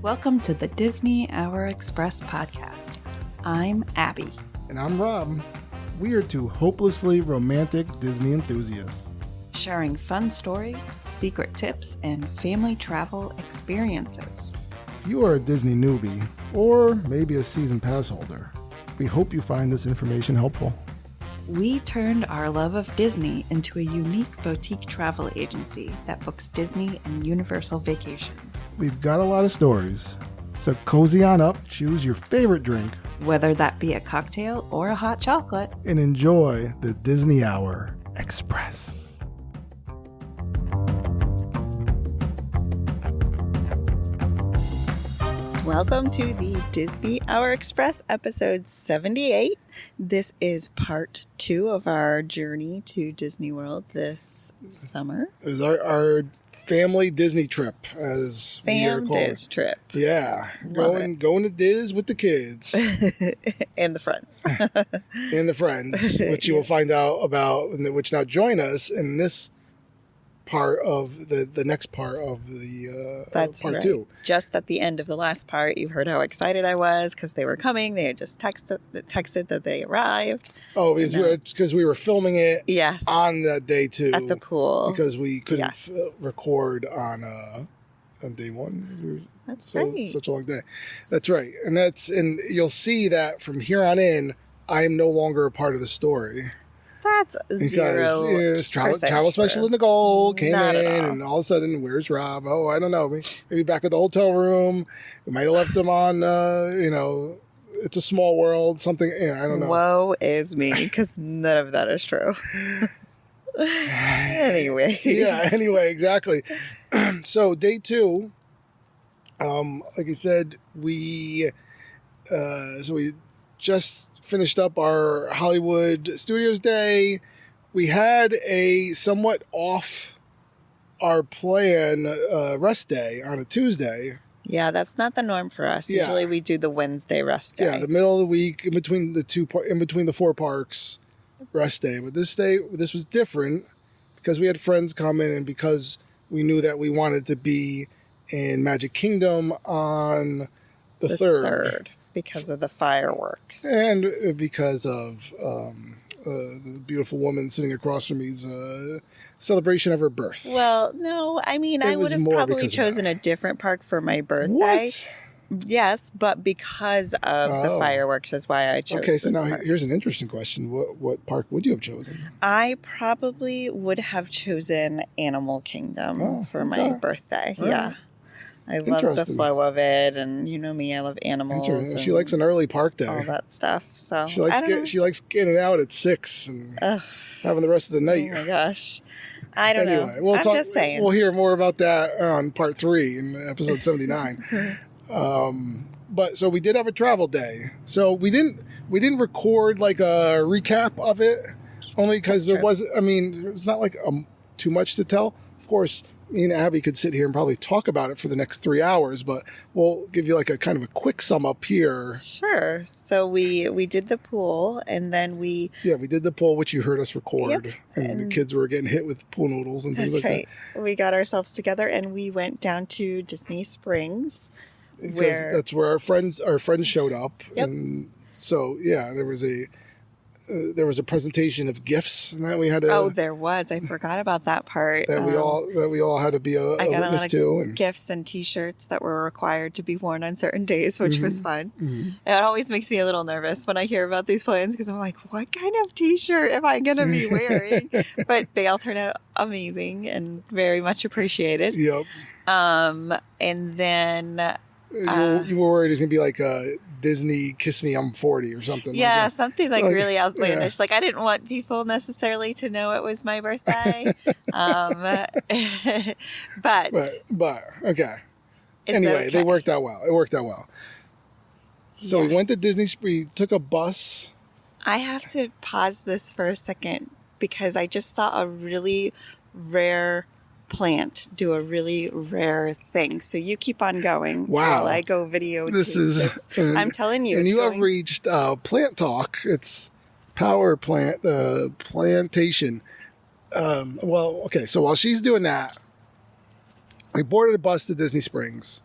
Welcome to the Disney Hour Express podcast. I'm Abbie. And I'm Rob. We are two hopelessly romantic Disney enthusiasts. Sharing fun stories, secret tips, and family travel experiences. If you are a Disney newbie, or maybe a season pass holder, we hope you find this information helpful. We turned our love of Disney into a unique boutique travel agency that books Disney and Universal vacations. We've got a lot of stories, so cozy on up, choose your favorite drink, whether that be a cocktail or a hot chocolate, and enjoy the Disney Hour Express. Welcome to the Disney Hour Express, episode 78. This is part 2 of our journey to Disney World this summer. It was our family Disney trip, as Fam Diz trip. Yeah, going to Diz with the kids. And the friends. And the friends, which you will find out about, which now join us in this part of the next part of the That's part right. 2. Just at the end of the last part, you heard how excited I was because they were coming. They had just texted that they arrived. Oh, because we were filming it on that day too. At the pool. Because we couldn't record on day one. That's right. Such a long day. That's right. And you'll see that from here on in, I am no longer a part of the story. That's because travel specialist Nicole came in, and all of a sudden, where's Rob? Oh, I don't know. Maybe back at the hotel room. We might have left him on, It's a Small World, something. I don't know. Woe is me, because none of that is true. Anyways. Yeah, anyway, exactly. So, day 2, like I said, we just finished up our Hollywood Studios day. We had a somewhat off our plan rest day on a Tuesday. Yeah, that's not the norm for us. Yeah. Usually we do the Wednesday rest day. Yeah, the middle of the week in between the 4 parks rest day. But this was different because we had friends come in and because we knew that we wanted to be in Magic Kingdom on the 3rd. Because of the fireworks. And because of the beautiful woman sitting across from me's celebration of her birth. Well, no, I mean, I would have probably chosen a different park for my birthday. What? Yes, but because of the fireworks is why I chose this now park. Here's an interesting question. What park would you have chosen? I probably would have chosen Animal Kingdom for my birthday. All yeah. right. I love the flow of it, and you know me, I love animals. She likes an early park day. All that stuff. So she likes getting out at 6 and having the rest of the night. Oh my gosh. I don't know. I'm just saying. We'll hear more about that on part 3 in episode 79. But so we did have a travel day. So we didn't record like a recap of it, only because there was not like too much to tell. Of course, me and Abbie could sit here and probably talk about it for the next 3 hours, but we'll give you like a kind of a quick sum up here. Sure. So we did the pool, and then we did the pool, which you heard us record, Yep. and the kids were getting hit with pool noodles and things like that. That's right. We got ourselves together, and we went down to Disney Springs, because that's where our friends showed up. Yep. And so there was a presentation of gifts that we had to. there was. I forgot about that part. That we all had to be a witness to. And gifts and T-shirts that were required to be worn on certain days, which was fun. Mm-hmm. It always makes me a little nervous when I hear about these plans because I'm like, what kind of T-shirt am I going to be wearing? But they all turn out amazing and very much appreciated. Yep. And then you were worried it was going to be like a Disney Kiss Me I'm 40 or something. Yeah, like something like really outlandish. Yeah. Like I didn't want people necessarily to know it was my birthday. But okay. Anyway, okay. It worked out well. So we went to Disney. We took a bus. I have to pause this for a second because I just saw a really rare plant do a really rare thing. So you keep on going. Wow. While I go video. I'm telling you. And you have reached Plant Talk. It's power plant, plantation. So while she's doing that, we boarded a bus to Disney Springs.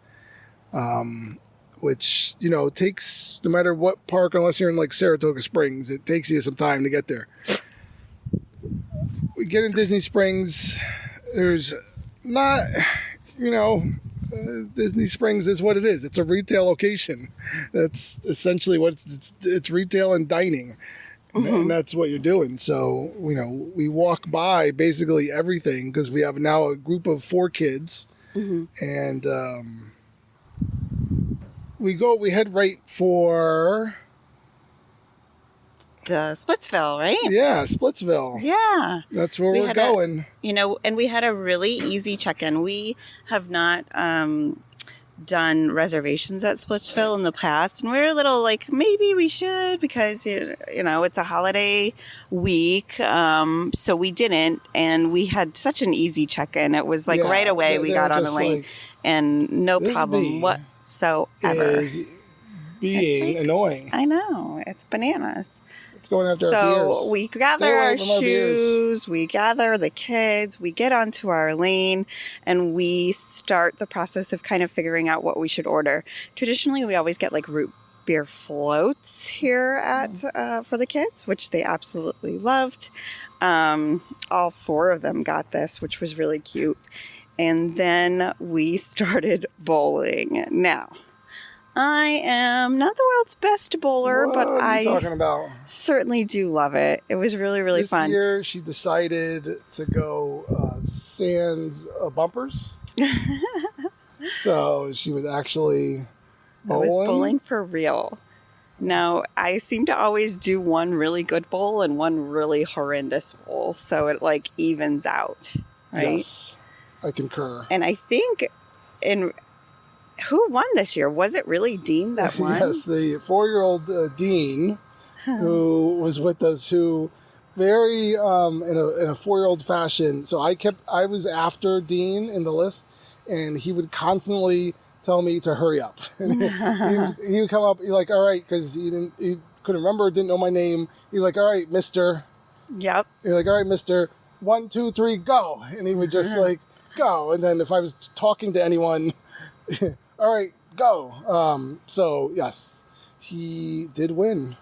which, takes, no matter what park, unless you're in like Saratoga Springs, it takes you some time to get there. We get in Disney Springs. There's not, Disney Springs is what it is. It's a retail location. That's essentially what it's retail and dining. And that's what you're doing. So, we walk by basically everything because we have now a group of 4 kids. And we head right for the Splitsville, right? Yeah, Splitsville. Yeah. That's where we're going. And we had a really easy check-in. We have not done reservations at Splitsville in the past, and we were a little like, maybe we should, because it's a holiday week, so we didn't, and we had such an easy check-in. It was like right away we got on the lane, and no problem whatsoever. Is being annoying. I know, it's bananas. It's going after our beers. So we gather our shoes, we gather the kids, we get onto our lane, and we start the process of kind of figuring out what we should order. Traditionally, we always get like root beer floats here at for the kids, which they absolutely loved. All 4 of them got this, which was really cute. And then we started bowling. Now, I am not the world's best bowler, but I certainly do love it. It was really, really fun. This year, she decided to go sans bumpers. So she was actually bowling. I was bowling for real. Now, I seem to always do one really good bowl and one really horrendous bowl, so it like evens out, right? Yes, I concur. And I think who won this year? Was it really Dean that won? Yes, the 4-year-old Dean, who was with us, who very in a 4-year-old fashion. So I was after Dean in the list, and he would constantly tell me to hurry up. he would come up, he's like, all right, because he couldn't remember, didn't know my name. He's like, all right, mister. Yep. He's like, all right, mister, 1, 2, 3, go. And he would just like go. And then if I was talking to anyone, all right, go. So yes, he did win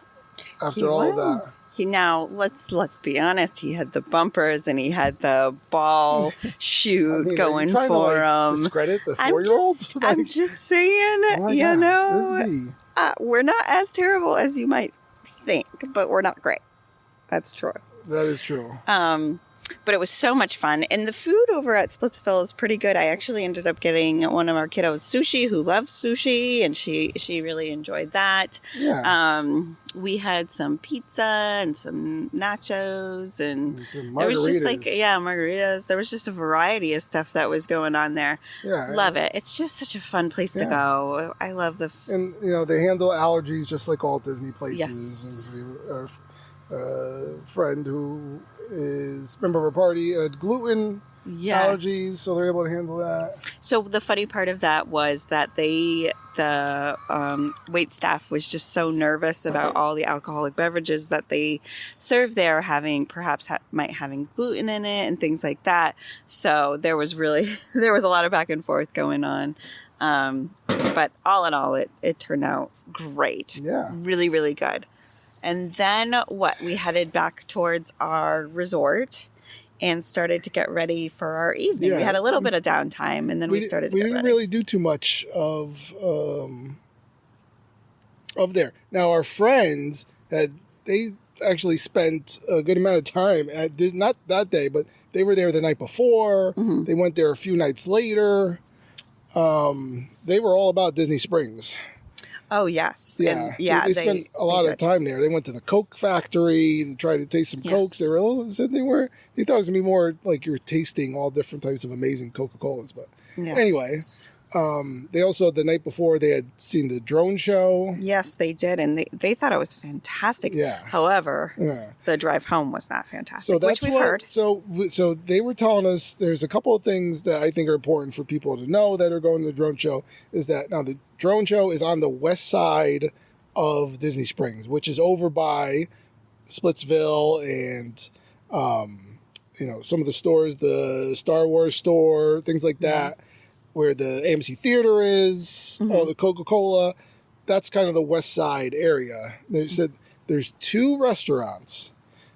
after all of that. Now let's be honest. He had the bumpers and he had the ball shoot going for him. Discredit the 4-year-old? I'm just saying. We're not as terrible as you might think, but we're not great. That's true. That is true. But it was so much fun. And the food over at Splitsville is pretty good. I actually ended up getting one of our kiddos sushi, who loves sushi, and she really enjoyed that. Yeah. We had some pizza and some nachos, and some there was just like, margaritas. There was just a variety of stuff that was going on there. Yeah. Love it. It's just such a fun place to go. I love and, they handle allergies just like all Disney places. Yes. Our friend who is member of our party had gluten allergies, so they're able to handle that. So the funny part of that was that the wait staff was just so nervous about all the alcoholic beverages that they serve there having gluten in it and things like that. So there was a lot of back and forth going on. But all in all, it turned out great. Yeah. Really, really good. And then we headed back towards our resort and started to get ready for our evening. Yeah. We had a little bit of downtime, and then we started to get ready. We didn't really do too much of there. Now, our friends they actually spent a good amount of time at Disney, not that day, but they were there the night before. Mm-hmm. They went there a few nights later. They were all about Disney Springs. Oh, yes. Yeah. And they spent a lot of time there. They went to the Coke factory to try to taste some Cokes. They were a little, they thought it was going to be more like you're tasting all different types of amazing Coca-Colas. But anyway, they also, the night before, they had seen the drone show. Yes, they did. And they thought it was fantastic. Yeah. However, the drive home was not fantastic, so that's which we've heard. So they were telling us there's a couple of things that I think are important for people to know that are going to the drone show. Is that now the drone show is on the west side of Disney Springs, which is over by Splitsville and, some of the stores, the Star Wars store, things like that. where the AMC Theater is, all the Coca-Cola. That's kind of the West Side area. They said there's 2 restaurants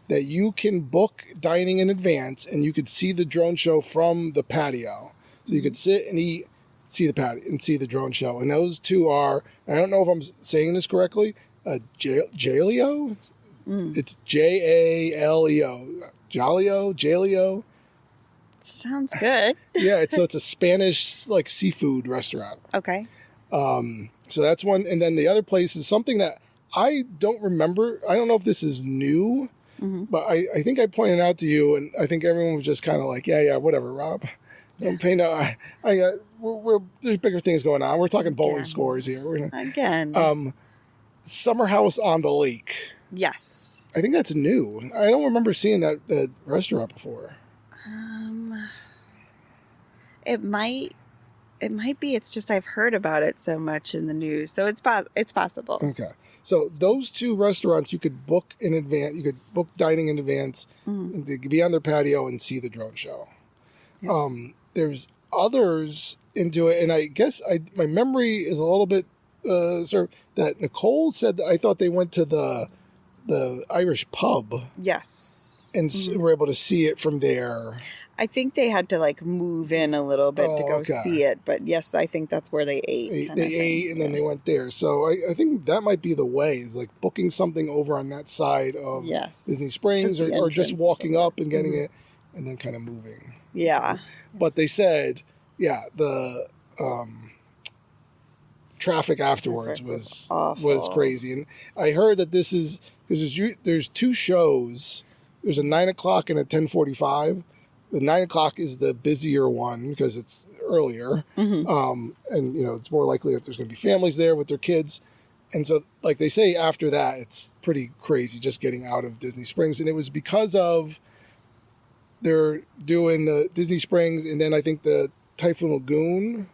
that you can book dining in advance, and you could see the drone show from the patio. So you could sit and eat, see the patio, and see the drone show. And those 2 are, I don't know if I'm saying this correctly, Jaleo? It's Jaleo. Jaleo. Sounds good. Yeah, it's a Spanish like seafood restaurant. Okay. So that's one, and then the other place is something that I don't remember. I don't know if this is new, but I think I pointed out to you, and I think everyone was just kind of like, yeah, whatever, Rob. Don't pay no. There's bigger things going on. We're talking bowling scores here. Again. Summer House on the Lake. Yes. I think that's new. I don't remember seeing that restaurant before. It might be. It's just I've heard about it so much in the news, so it's possible. Okay, so those 2 restaurants you could book in advance. You could book dining in advance, and they could be on their patio and see the drone show. Yeah. There's others into it, and I guess my memory is a little bit sort of that Nicole said that I thought they went to the Irish pub. Yes, and were able to see it from there. I think they had to like move in a little bit to go see it, but yes, I think that's where they ate. They ate and then they went there. So I think that might be the way, is like booking something over on that side of Disney Springs, or just walking up and getting it and then kind of moving. Yeah. But they said, the traffic afterwards was crazy. And I heard that this is, because there's 2 shows. There's a 9 o'clock and a 10:45. The 9 o'clock is the busier one because it's earlier. And, it's more likely that there's going to be families there with their kids. And so, like they say, after that, it's pretty crazy just getting out of Disney Springs. And it was because of they're doing Disney Springs, and then I think the Typhoon Lagoon,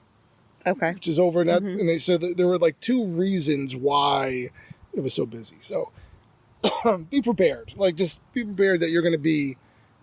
which is over in that. And they said that there were like 2 reasons why it was so busy. So be prepared. Like, just be prepared that you're going to be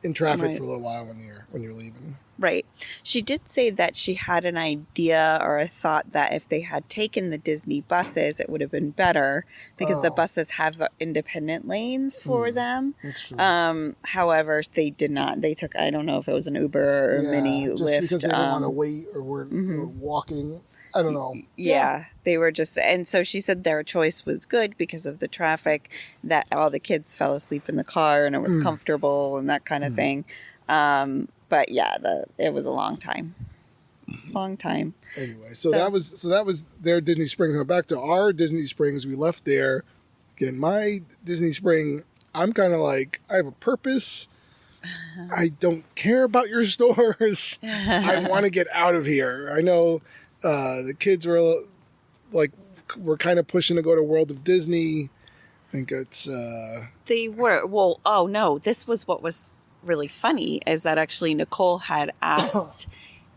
in traffic for a little while when you're leaving. Right. She did say that she had an idea or a thought that if they had taken the Disney buses, it would have been better because the buses have independent lanes for them. That's true. However, they did not. They took, I don't know if it was an Uber or mini just Lyft. Because they didn't want to wait or were walking. I don't know. Yeah, they were just, and so she said their choice was good because of the traffic, that all the kids fell asleep in the car and it was comfortable and that kind of thing. But yeah, it was a long time. Anyway, so that was their Disney Springs. Now back to our Disney Springs. We left there. Again, my Disney Spring, I'm kind of like, I have a purpose. I don't care about your stores. I want to get out of here. I know the kids were like, we're kind of pushing to go to World of Disney. I think it's... They were. Well, oh no, this was what was really funny, is that actually Nicole had asked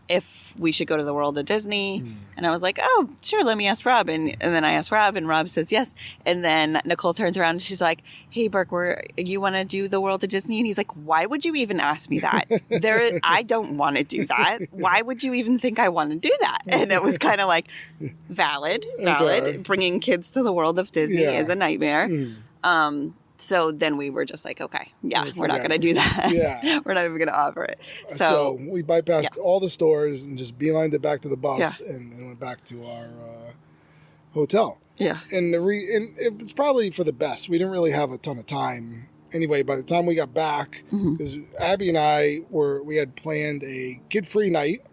if we should go to the World of Disney. And I was like, oh, sure, let me ask Rob. And then I asked Rob, and Rob says yes. And then Nicole turns around and she's like, hey, Burke, you want to do the World of Disney? And he's like, why would you even ask me that? I don't want to do that. Why would you even think I want to do that? And it was kind of like, valid. Okay. Bringing kids to the World of Disney is a nightmare. So then we were just like, okay, we're not going to do that. Yeah. We're not even going to offer it. So we bypassed all the stores and just beelined it back to the bus and went back to our hotel. Yeah. And and it was probably for the best. We didn't really have a ton of time. Anyway, by the time we got back, because Abbie and I we had planned a kid-free night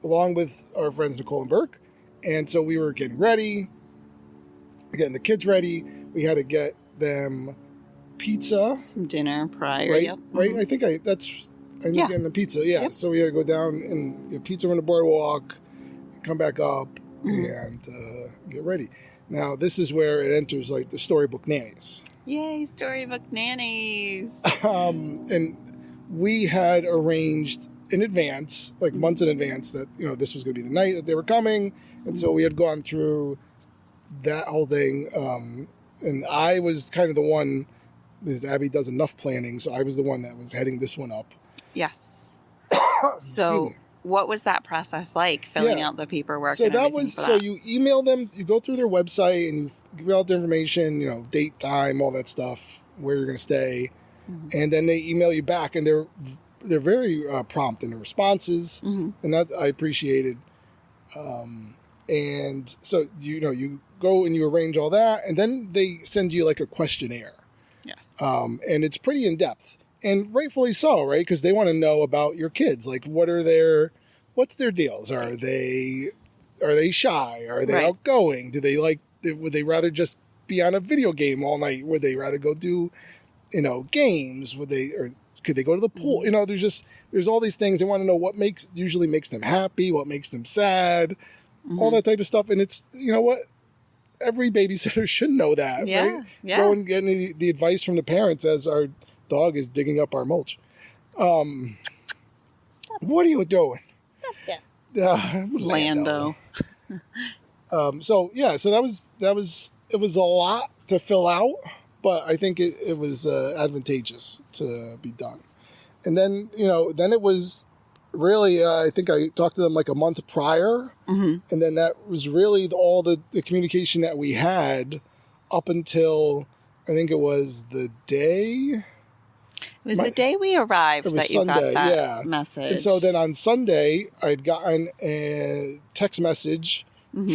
along with our friends Nicole and Burke. And so we were getting ready, getting the kids ready. We had to get them pizza, some dinner prior, right. I think getting the pizza, So we had to go down and get pizza on the boardwalk, come back up, and get ready. Now this is where it enters like the storybook nannies. Yay, storybook nannies! And we had arranged in advance, like months in advance, that this was going to be the night that they were coming, and so we had gone through that whole thing. And I was kind of the one, because Abbie does enough planning, so I was the one that was heading this one up. Yes. So what was that process like, filling out the paperwork? So and that everything was, for so that? you email them, you go through their website and you give out the information, date, time, all that stuff, where you're going to stay. And then they email you back, and they're very prompt in their responses, and that I appreciated. And so, you go and you arrange all that, and then they send you like a questionnaire. Yes. And it's pretty in depth, and rightfully so, right? Because they want to know about your kids. Like, what's their deals? Are they shy? Are they outgoing? Would they rather just be on a video game all night? Would they rather go do, games? Or could they go to the pool? There's all these things. They want to know what usually makes them happy, what makes them sad, all that type of stuff. And it's, what? Every babysitter should know that, right? Yeah. Go and get the advice from the parents as our dog is digging up our mulch. What are you doing? Lando. So it was a lot to fill out, but I think it was advantageous to be done. And then, then it was really, I think I talked to them like a month prior. And then that was really all the communication that we had up until, I think it was the day. It was the day we arrived that you Sunday, got that message. And so then on Sunday, I'd gotten a text message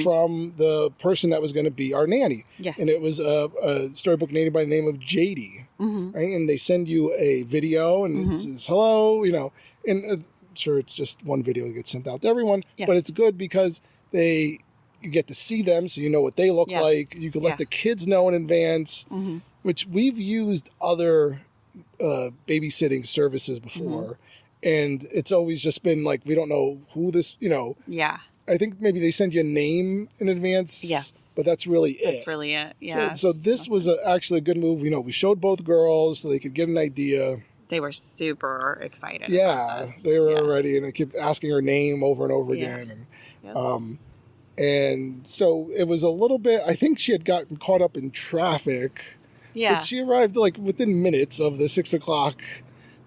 from the person that was going to be our nanny. Yes. And it was a storybook nanny by the name of JD. Right? And they send you a video, and it says, hello, and sure, it's just one video that gets sent out to everyone. Yes. But it's good because you get to see them, so you know what they look like. You can let the kids know in advance, which we've used other babysitting services before, and it's always just been like, we don't know who this, Yeah. I think maybe they send you a name in advance. Yes. But that's really it. That's really it. Yeah. So this was actually a good move. We showed both girls so they could get an idea. They were super excited. Yeah, about this. they were ready, and I kept asking her name over and over again. And and so it was a little bit, I think she had gotten caught up in traffic. Yeah. But she arrived like within minutes of the 6 o'clock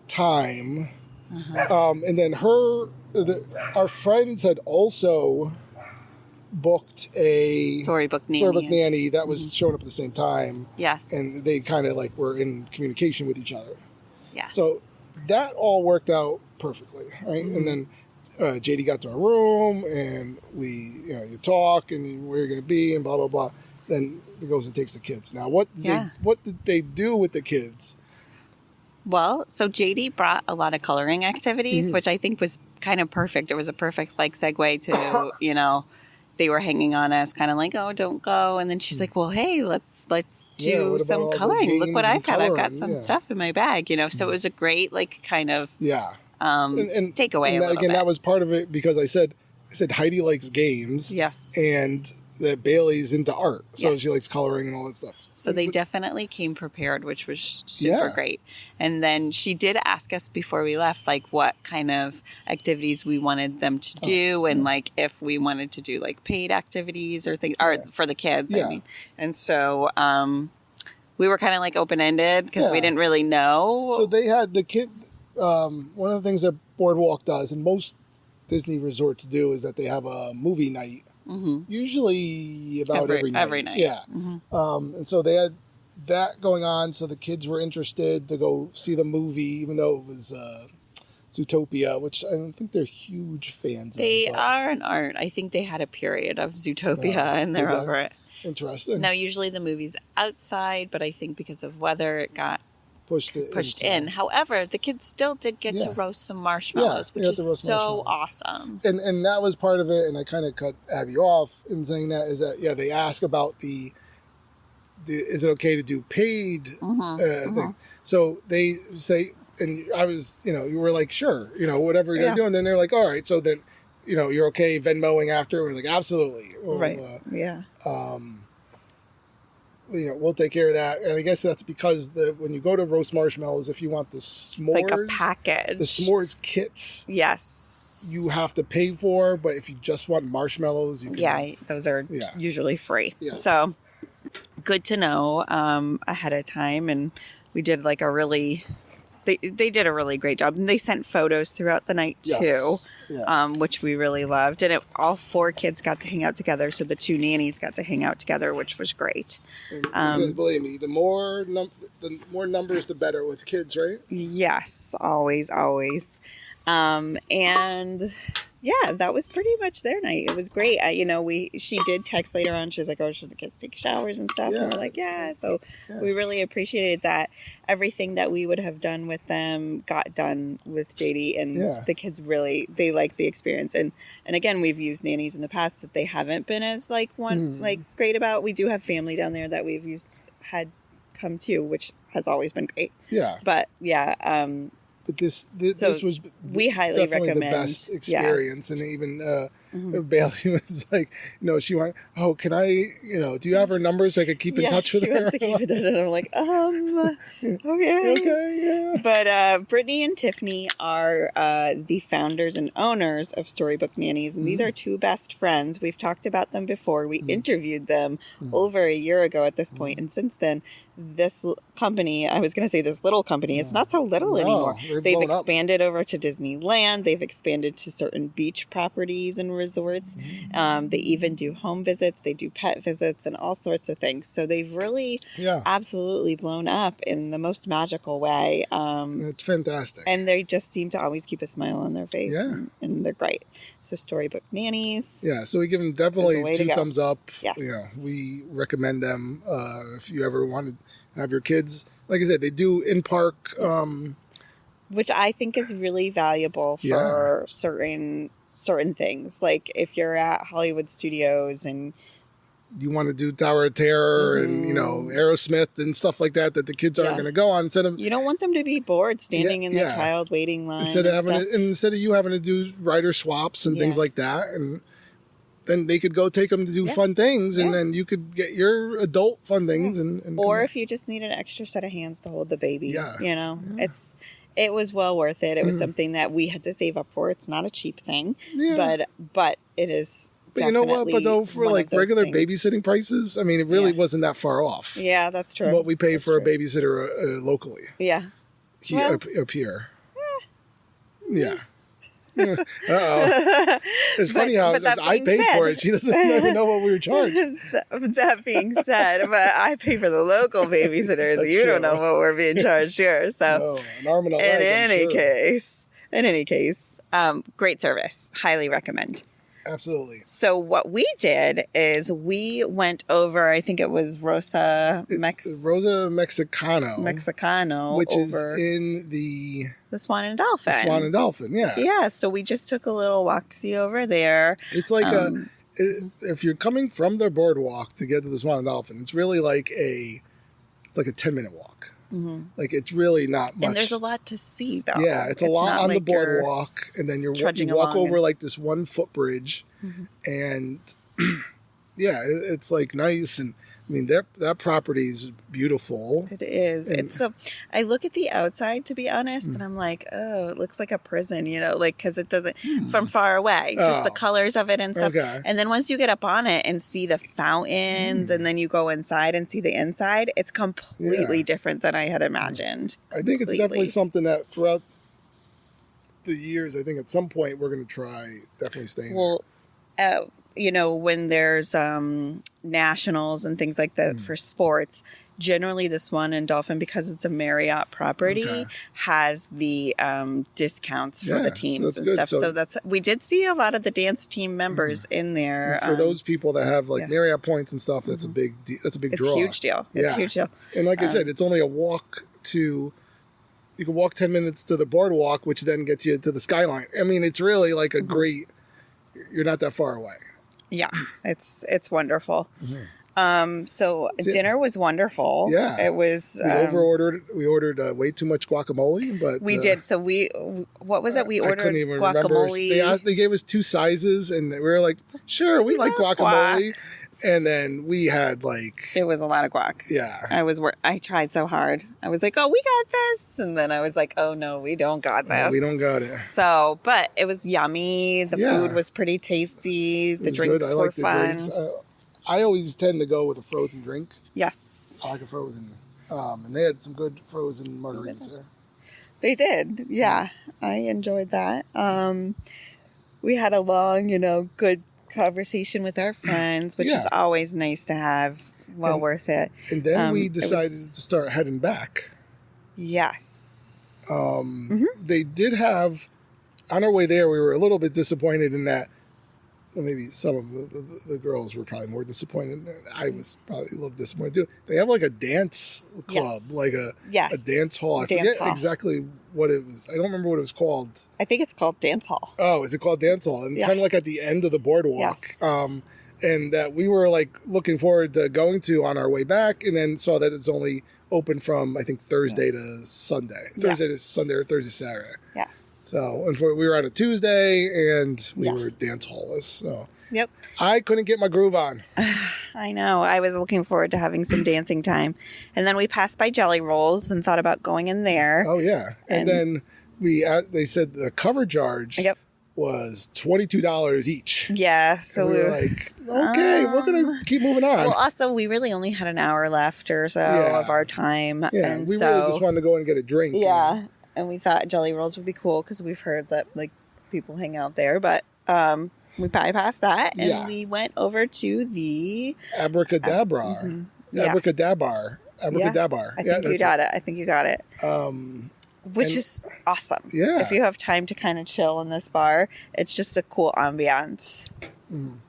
time. And then our friends had also booked a storybook nanny that was showing up at the same time. Yes. And they kind of like were in communication with each other. Yes. So that all worked out perfectly, right? And then JD got to our room, and we, you talk and where you're going to be and blah, blah, blah. Then he goes and takes the kids. Now, what did they do with the kids? Well, so JD brought a lot of coloring activities, which I think was kind of perfect. It was a perfect segue to, they were hanging on us, kind of like, oh, don't go. And then she's like, well, hey, let's do some coloring. Look what I've got. I've got some stuff in my bag, So it was a great kind of and takeaway. And again, that was part of it because I said Heidi likes games. Yes. And that Bailey's into art. So she likes coloring and all that stuff. So they definitely came prepared, which was super great. And then she did ask us before we left, what kind of activities we wanted them to do and if we wanted to do paid activities or things or for the kids, I mean. And so we were kind of open-ended because we didn't really know. So they had the kid, one of the things that Boardwalk does and most Disney resorts do is that they have a movie night. Usually about every night. Every night. Yeah. And so they had that going on. So the kids were interested to go see the movie, even though it was Zootopia, which I don't think they're huge fans They of. are and aren't. I think they had a period of Zootopia and they're over it. Interesting. Now, usually the movie's outside, but I think because of weather, it got pushed in. However, the kids still did get to roast some marshmallows, which is so awesome. And that was part of it. And I kind of cut Abbie off in saying that is that, they ask about is it okay to do paid thing? So they say, and I was, you were like, sure, whatever you're doing. Then they're like, all right, so then, you're okay Venmoing after? We're like, absolutely. Right. We'll take care of that. And I guess that's because when you go to roast marshmallows, if you want the s'mores, like a package, the s'mores kits, you have to pay for. But if you just want marshmallows, you can. Those are usually free. Yeah. So good to know ahead of time. And we did a really they did a really great job, and they sent photos throughout the night too, Yes. Yeah. which we really loved. And all 4 kids got to hang out together, so the 2 nannies got to hang out together, which was great. Because believe me, the more numbers, the better with kids, right? Yes, always. And yeah, that was pretty much their night. It was great. She did text later on. She was like, "Oh, should the kids take showers and stuff?" Yeah. And we're like, "Yeah." So we really appreciated that. Everything that we would have done with them got done with JD, and the kids they liked the experience. And again, we've used nannies in the past that they haven't been as great about. We do have family down there that we've had come to, which has always been great. Yeah. But yeah. But this was we highly definitely recommend the best experience, and even Bailey was like, she went, "Oh, can I? Do you have her number so I could keep in touch with her?" Wants to keep in touch, and I'm like, okay, yeah. But Brittany and Tiffany are the founders and owners of Storybook Nannies, and these are 2 best friends. We've talked about them before. We interviewed them over a year ago at this point, and since then, this company, I was going to say this little company, it's not so little anymore. They've expanded over to Disneyland. They've expanded to certain beach properties and resorts. They even do home visits. They do pet visits and all sorts of things. So they've really absolutely blown up in the most magical way. It's fantastic. And they just seem to always keep a smile on their face. Yeah. And they're great. So Storybook Nannies. Yeah, so we give them definitely 2 thumbs up. Yes. We recommend them if you ever want to have your kids. Like I said, they do in-park... which I think is really valuable for certain things. Like if you're at Hollywood Studios and you want to do Tower of Terror and Aerosmith and stuff like that the kids aren't going to go on, instead of you don't want them to be bored standing in the child waiting line instead of you having to do rider swaps and things like that, and then they could go take them to do fun things, and then you could get your adult fun things and or if you just need an extra set of hands to hold the baby, it was well worth it. It was something that we had to save up for. It's not a cheap thing, but it is. But you know what? But though, for like regular babysitting prices, I mean, it really wasn't that far off. Yeah, that's true. What we pay for a babysitter locally. Yeah. Up here. Yeah. Uh-oh. It's funny how I paid for it. She doesn't even know what we were charged. That being said, but I pay for the local babysitters. You don't know what we're being charged here. So, an arm and a leg, in any case, great service. Highly recommend. Absolutely. So what we did is we went over, I think it was Rosa Mexicano. Which is in the Swan and Dolphin. Swan and Dolphin, yeah. Yeah, so we just took a little walk-see over there. It's like if you're coming from the boardwalk to get to the Swan and Dolphin, it's really like it's like a 10-minute walk. Mm-hmm. Like it's really not much. And there's a lot to see, though. Yeah, it's a lot on the boardwalk, and then you walk over like this 1 footbridge, and it's like nice. And I mean, that property is beautiful. It is. It's so. I look at the outside, to be honest, and I'm like, oh, it looks like a prison, because it doesn't from far away, just the colors of it and stuff. Okay. And then once you get up on it and see the fountains, and then you go inside and see the inside, it's completely different than I had imagined. I think it's definitely something that throughout the years, I think at some point we're going to try definitely staying there. When there's nationals and things like that for sports, generally the Swan and Dolphin, because it's a Marriott property, has the discounts for the teams and stuff. So we did see a lot of the dance team members in there. For those people that have Marriott points and stuff, that's a big draw. It's a huge deal. It's a huge deal. And like I said, it's only a walk to. You can walk 10 minutes to the boardwalk, which then gets you to the skyline. I mean, it's really like a great. You're not that far away. Yeah, it's wonderful. So dinner was wonderful. Yeah, it was. We ordered way too much guacamole, but we did. So what was it? We ordered I couldn't even guacamole. Remember. They gave us 2 sizes, and we were like, "Sure, we like guacamole." And then we had it was a lot of guac. Yeah, I tried so hard. I was like, "Oh, we got this," and then I was like, "Oh no, we don't got this. We don't got it." So, but it was yummy. The food was pretty tasty. The drinks were fun. I always tend to go with a frozen drink. Yes, I like a frozen, and they had some good frozen margaritas there. They did. Yeah. I enjoyed that. We had a long, good conversation with our friends, which is always nice to have. Well worth it. And then we decided to start heading back. Yes. They did have, on our way there, we were a little bit disappointed in that. Well, maybe some of the girls were probably more disappointed. I was probably a little disappointed too. They have like a dance club, like a dance hall. I forget exactly what it was. I don't remember what it was called. I think it's called Dance Hall. Oh, is it called Dance Hall? And it's kind of like at the end of the boardwalk. Yes. And that we were like looking forward to going to on our way back, and then saw that it's only open from I think Thursday to Sunday, Thursday to Sunday or Thursday to Saturday. Yes. So we were on a Tuesday, and we were dance hallless. So I couldn't get my groove on. I know. I was looking forward to having some dancing time, and then we passed by Jelly Rolls and thought about going in there. Oh yeah, and then they said the cover charge. Was $22 each. Yeah, so we were like, okay, we're gonna keep moving on. Well, also we really only had an hour left or so of our time, and we really just wanted to go and get a drink. Yeah, and we thought Jelly Rolls would be cool because we've heard that like people hang out there, but we bypassed that and we went over to the Abracadabra. Abracadabar. Abracadabar. I think you got it. I think you got it. Which is awesome. Yeah. If you have time to kind of chill in this bar, it's just a cool ambiance.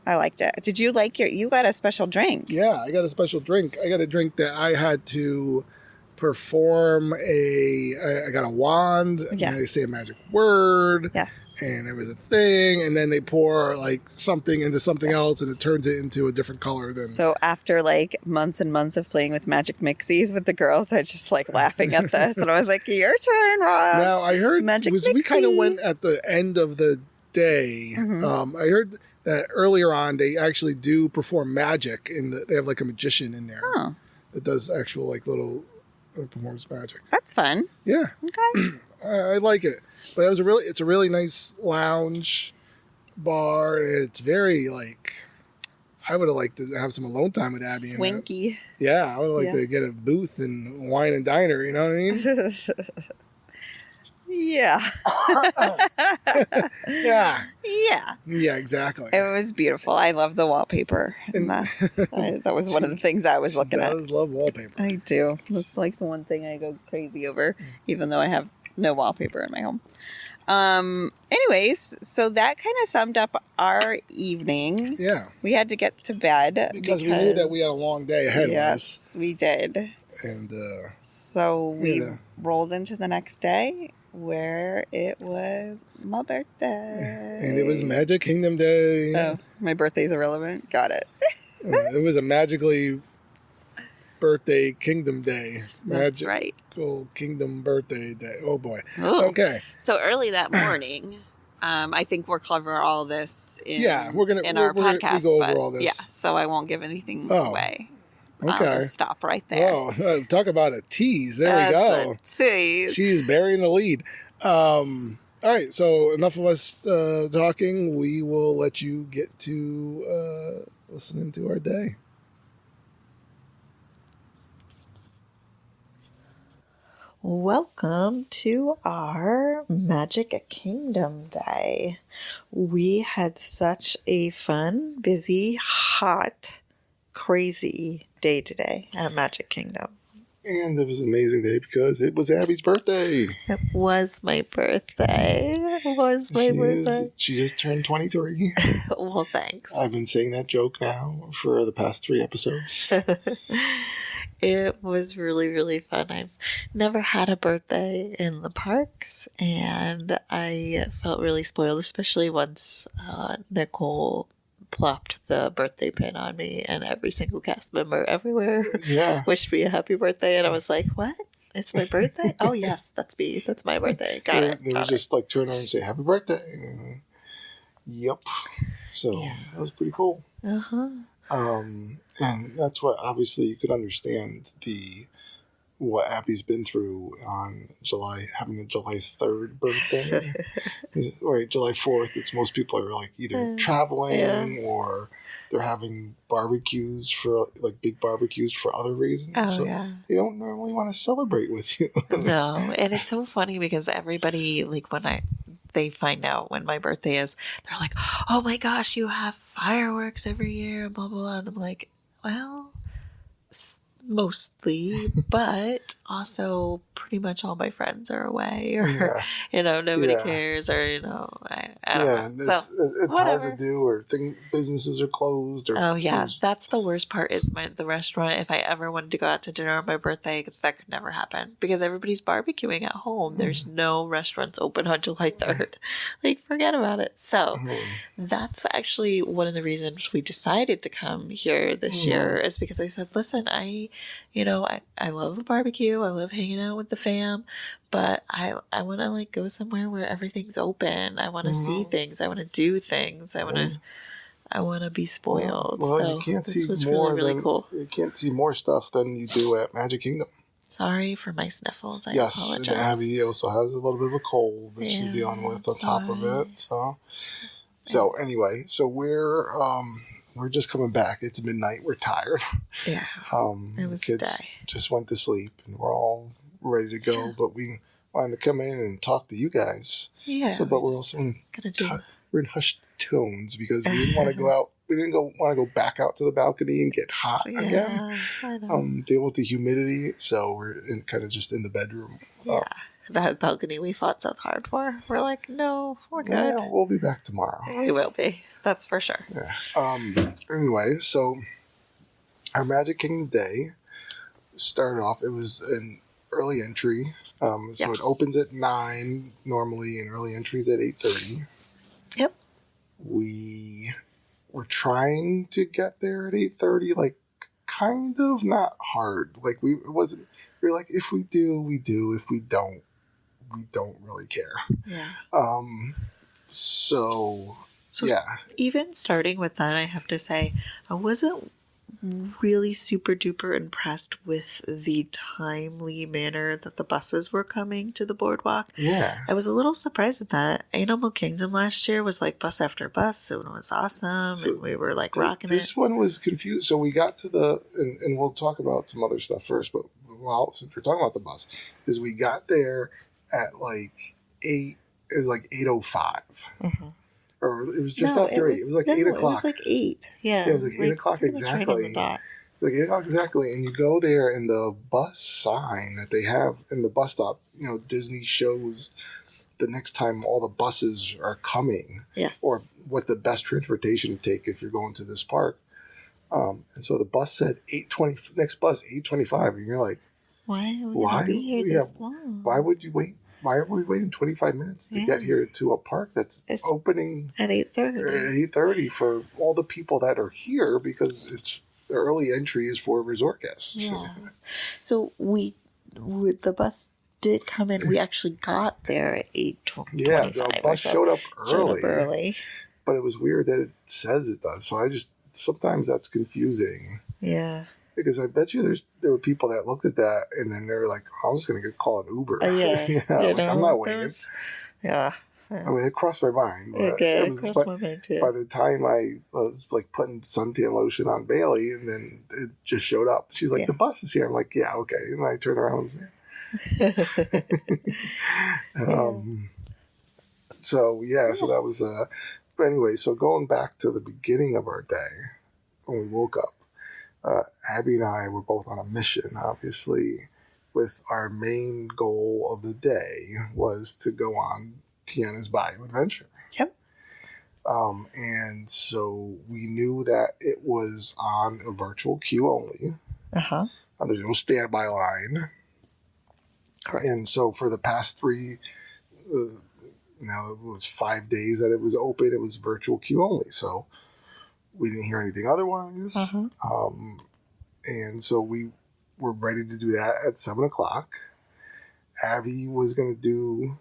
I liked it. Did you like you got a special drink? Yeah, I got a special drink. I got a drink that I had to perform I got a wand, and they say a magic word. Yes. And there was a thing, and then they pour like something into something else, and it turns it into a different color. So after like months and months of playing with magic mixies with the girls, I just like laughing at this, and I was like, "Your turn, Rob." Now I heard magic mixie. We kind of went at the end of the day. I heard that earlier on they actually do perform magic, they have like a magician in there that does actual like little. Performs magic. That's fun. Yeah. Okay. I like it. But it's a really nice lounge bar. It's very like I would have liked to have some alone time with Abbie. Swanky. Yeah, I would like to get a booth and wine and diner, you know what I mean? Yeah. Yeah. Yeah. Yeah, exactly. It was beautiful. I love the wallpaper. And that was one of the things I was looking at. I love wallpaper. I do. That's like the one thing I go crazy over, even though I have no wallpaper in my home. Anyways, so that kind of summed up our evening. Yeah. We had to get to bed. Because we knew that we had a long day ahead of us. Yes, we did. And so we rolled into the next day, where it was my birthday. And it was Magic Kingdom Day. Oh, my birthday's irrelevant? Got it. It was a magically birthday Kingdom Day. That's right. Kingdom birthday day. Oh, boy. Ooh. Okay. So early that morning, I think we'll cover all this in our podcast. We go over all this. Yeah, so I won't give anything away. Okay. I'll just stop right there. Oh, talk about a tease. There we go. A tease. She's burying the lead. All right, so enough of us talking. We will let you get to listening to our day. Welcome to our Magic Kingdom Day. We had such a fun, busy, hot, crazy day today at Magic Kingdom. And it was an amazing day because it was Abbie's birthday. It was my birthday. She just turned 23. Well, thanks. I've been saying that joke now for the past 3 episodes. It was really, really fun. I've never had a birthday in the parks, and I felt really spoiled, especially once Nicole plopped the birthday pin on me, and every single cast member everywhere wished me a happy birthday, and I was like, what? It's my birthday? Oh, yes, that's me. That's my birthday. Got it. They would just like turn around and say, happy birthday. Yep. So that was pretty cool. Uh-huh. And that's what, obviously, you could understand what Abbie's been through on having a July 3rd birthday. Or July 4th, most people are like either traveling or they're having barbecues for like big barbecues for other reasons. Oh, so yeah. they don't normally want to celebrate with you. No, and it's so funny because everybody, like, they find out when my birthday is, they're like, "Oh my gosh, you have fireworks every year," blah blah blah. And I'm like, well, mostly, but also pretty much all my friends are away, or nobody cares, or I don't know. It's hard to do, or businesses are closed. Or that's the worst part. Is the restaurant. If I ever wanted to go out to dinner on my birthday, that could never happen because everybody's barbecuing at home. There's no restaurants open on July 3rd. Like, forget about it. So that's actually one of the reasons we decided to come here this year, is because I said, listen, I love a barbecue. I love hanging out with the fam, but I want to like go somewhere where everything's open. I want to see things. I want to do things. I want to be spoiled. Well, so you can't this see was more really cool. You can't see more stuff than you do at Magic Kingdom. Sorry for my sniffles. I apologize. apologize. And Abbie also has a little bit of a cold that she's dealing with on top of it. So anyway, so we're just coming back. It's midnight. We're tired. Yeah. It was the kids just went to sleep, and we're all ready to go. But we wanted to come in and talk to you guys. Yeah. So, but we're also we're in hushed tones because we didn't want to go out. We didn't want to go back out to the balcony and get hot again. I know. Deal with the humidity. So we're kind of just in the bedroom. Yeah. That balcony we fought so hard for. We're like, no, we're good. Yeah, we'll be back tomorrow. We will be. That's for sure. Yeah. Anyway, so our Magic Kingdom day started off. It was an early entry. So it opens at 9 normally, and early entries at 8:30. Yep. We were trying to get there at 8:30, like kind of not hard. Like we were like, if we do, we do. If we don't really care. Yeah. So yeah. Even starting with that, I have to say, I wasn't really super duper impressed with the timely manner that the buses were coming to the boardwalk. Yeah. I was a little surprised at that. Animal Kingdom last year was like bus after bus, and it was awesome, and we were like rocking it. This one was confused. So we got to and we'll talk about some other stuff first, but since we're talking about the bus, is we got there at like 8, it was like 8:05. Mm-hmm. Or it was just after 8. It was like 8 o'clock. It was like 8. Yeah. It was like 8 o'clock exactly. Like 8 o'clock exactly. And you go there, and the bus sign that they have in the bus stop, Disney shows the next time all the buses are coming. Yes. Or what the best transportation to take if you're going to this park. And so the bus said 8:20, next bus 8:25, and you're like, why are we going to be here this long? Why would you wait? Why are we waiting 25 minutes to get here to a park that's opening at 8:30? At 8:30 for all the people that are here, because it's the early entry is for resort guests. Yeah. So the bus did come in. We actually got there at 8:25. Yeah, the bus showed up early. But it was weird that it says it does. So sometimes that's confusing. Yeah. Because I bet you there were people that looked at that and then they were like, I'm just going to call an Uber. Yeah. I'm not waiting. Yeah. I mean, it crossed my mind. But it crossed my mind too. By the time I was like putting suntan lotion on Bailey, and then it just showed up. She's like, the bus is here. I'm like, yeah, okay. And I turned around and was there. So that was, but anyway, so going back to the beginning of our day, when we woke up, Abbie and I were both on a mission, obviously, with our main goal of the day was to go on Tiana's Bayou adventure. Yep. And so we knew that it was on a virtual queue only. Uh-huh. There's no standby line. Correct. And so for the past 3, it was 5 days that it was open. It was virtual queue only. So we didn't hear anything otherwise. Uh-huh. And so we were ready to do that at 7 o'clock. Abbie was going to do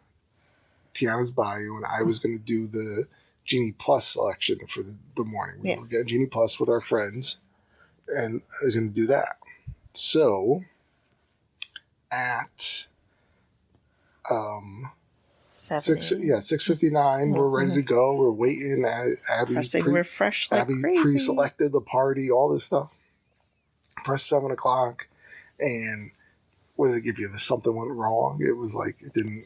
Tiana's Bayou, and I was going to do the Genie Plus selection for the morning. We were going to get Genie Plus with our friends, and I was going to do that. So at 6:59. We're ready to go. We're waiting. Abbie's refreshed like Abbie crazy. pre-selected the party, all this stuff. Press 7:00, and what did it give you? The something went wrong. It was like it didn't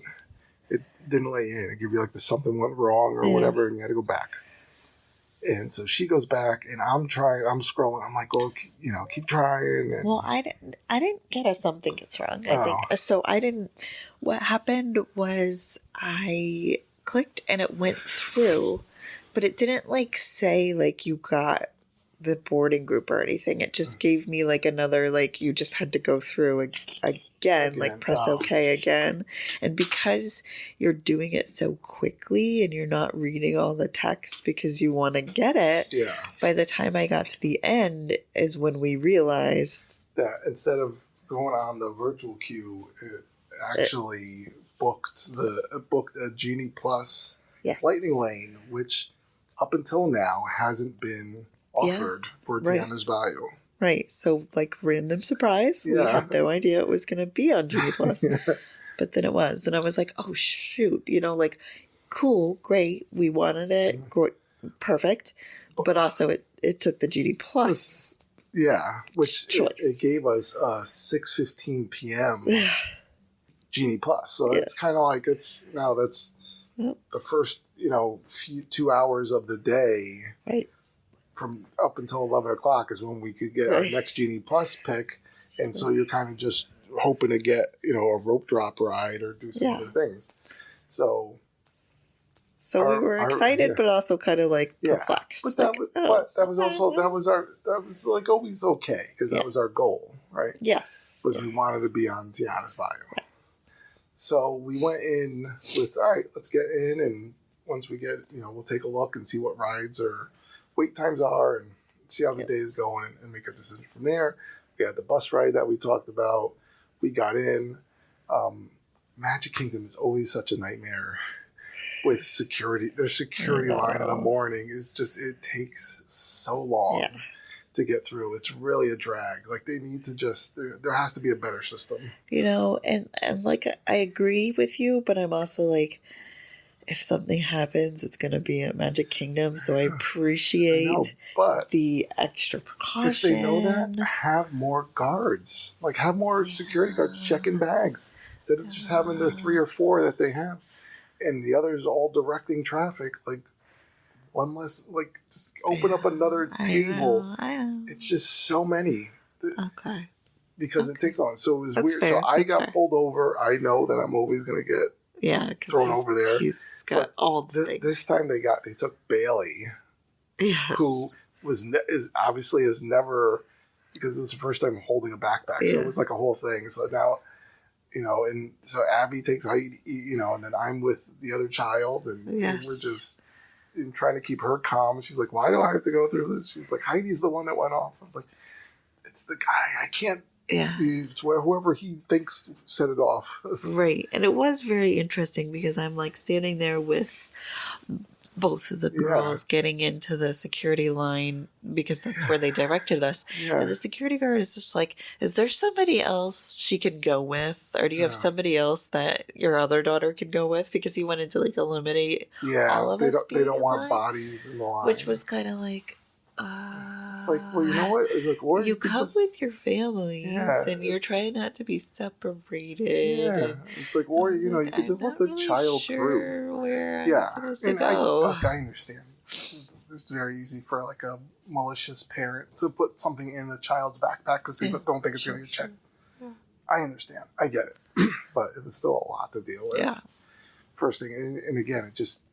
let you in. It gave you like the something went wrong or whatever, and you had to go back. And so she goes back, and I'm scrolling. I'm like, well, keep trying. And, well, I didn't get a something gets wrong. I think so. I didn't. What happened was I clicked and it went through, but it didn't like say like you got the boarding group or anything. It just gave me like another like you just had to go through again, like press OK again. And because you're doing it so quickly and you're not reading all the text because you want to get it, by the time I got to the end is when we realized that instead of going on the virtual queue, it actually booked a Genie Plus Lightning Lane, which up until now hasn't been offered for Tiana's Bayou. Right. So, like, random surprise. We had no idea it was going to be on Genie Plus. But then it was. And I was like, oh, shoot. Like, cool, great. We wanted it. Perfect. But also, it took the Genie Plus. Yeah. Which it gave us 6:15 p.m. Genie Plus. So it's kind of like that's the first, few 2 hours of the day. Right. From up until 11 o'clock is when we could get our next Genie Plus pick. And so you're kind of just hoping to get, a rope drop ride or do some other things. So we were excited, but also kind of like perplexed. But that was like always okay because that was our goal, right? Yes. Was we wanted to be on Tiana's Bayou. Right. So we went in with, all right, let's get in. And once we get, we'll take a look and see what rides or wait times are and see how the day is going and make a decision from there. We had the bus ride that we talked about. We got in. Magic Kingdom is always such a nightmare with security. Their security line in the morning is just, it takes so long to get through. It's really a drag. Like they need to just, there has to be a better system. And like I agree with you, but I'm also like, if something happens, it's going to be at Magic Kingdom. So I appreciate the extra precaution. If they know that, have more guards. Like, have more security guards checking bags. Instead of just having their 3 or 4 that they have. And the others all directing traffic. Like, one less, like, just open up another table. I know. It's just so many. Okay. Because it takes long. So it was weird. Fair. So I got pulled over. I know that I'm always going to get thrown over there. He's got all the things. This time they took Bailey, who is obviously has never, because it's the first time holding a backpack, so it was like a whole thing. So now, and so Abbie takes Heidi, and then I'm with the other child, and we're just trying to keep her calm. She's like, "Why do I have to go through this?" She's like, "Heidi's the one that went off." I'm like, "It's the guy. I can't." Yeah. It's whoever he thinks set it off. Right. And it was very interesting because I'm like standing there with both of the girls getting into the security line because that's where they directed us. Yeah. And the security guard is just like, is there somebody else she can go with? Or do you have somebody else that your other daughter could go with? Because he wanted to like eliminate all of us. They don't want bodies in the line. Which was kind of like, it's like, well, you know what? It's like, or you come with your families and you're trying not to be separated. Yeah. It's like, or, you could just let the child through. Where I'm supposed to go. I understand. It's very easy for like a malicious parent to put something in the child's backpack because they don't think it's going to get checked. Yeah. I understand. I get it. But it was still a lot to deal with. Yeah. First thing, and again, it just...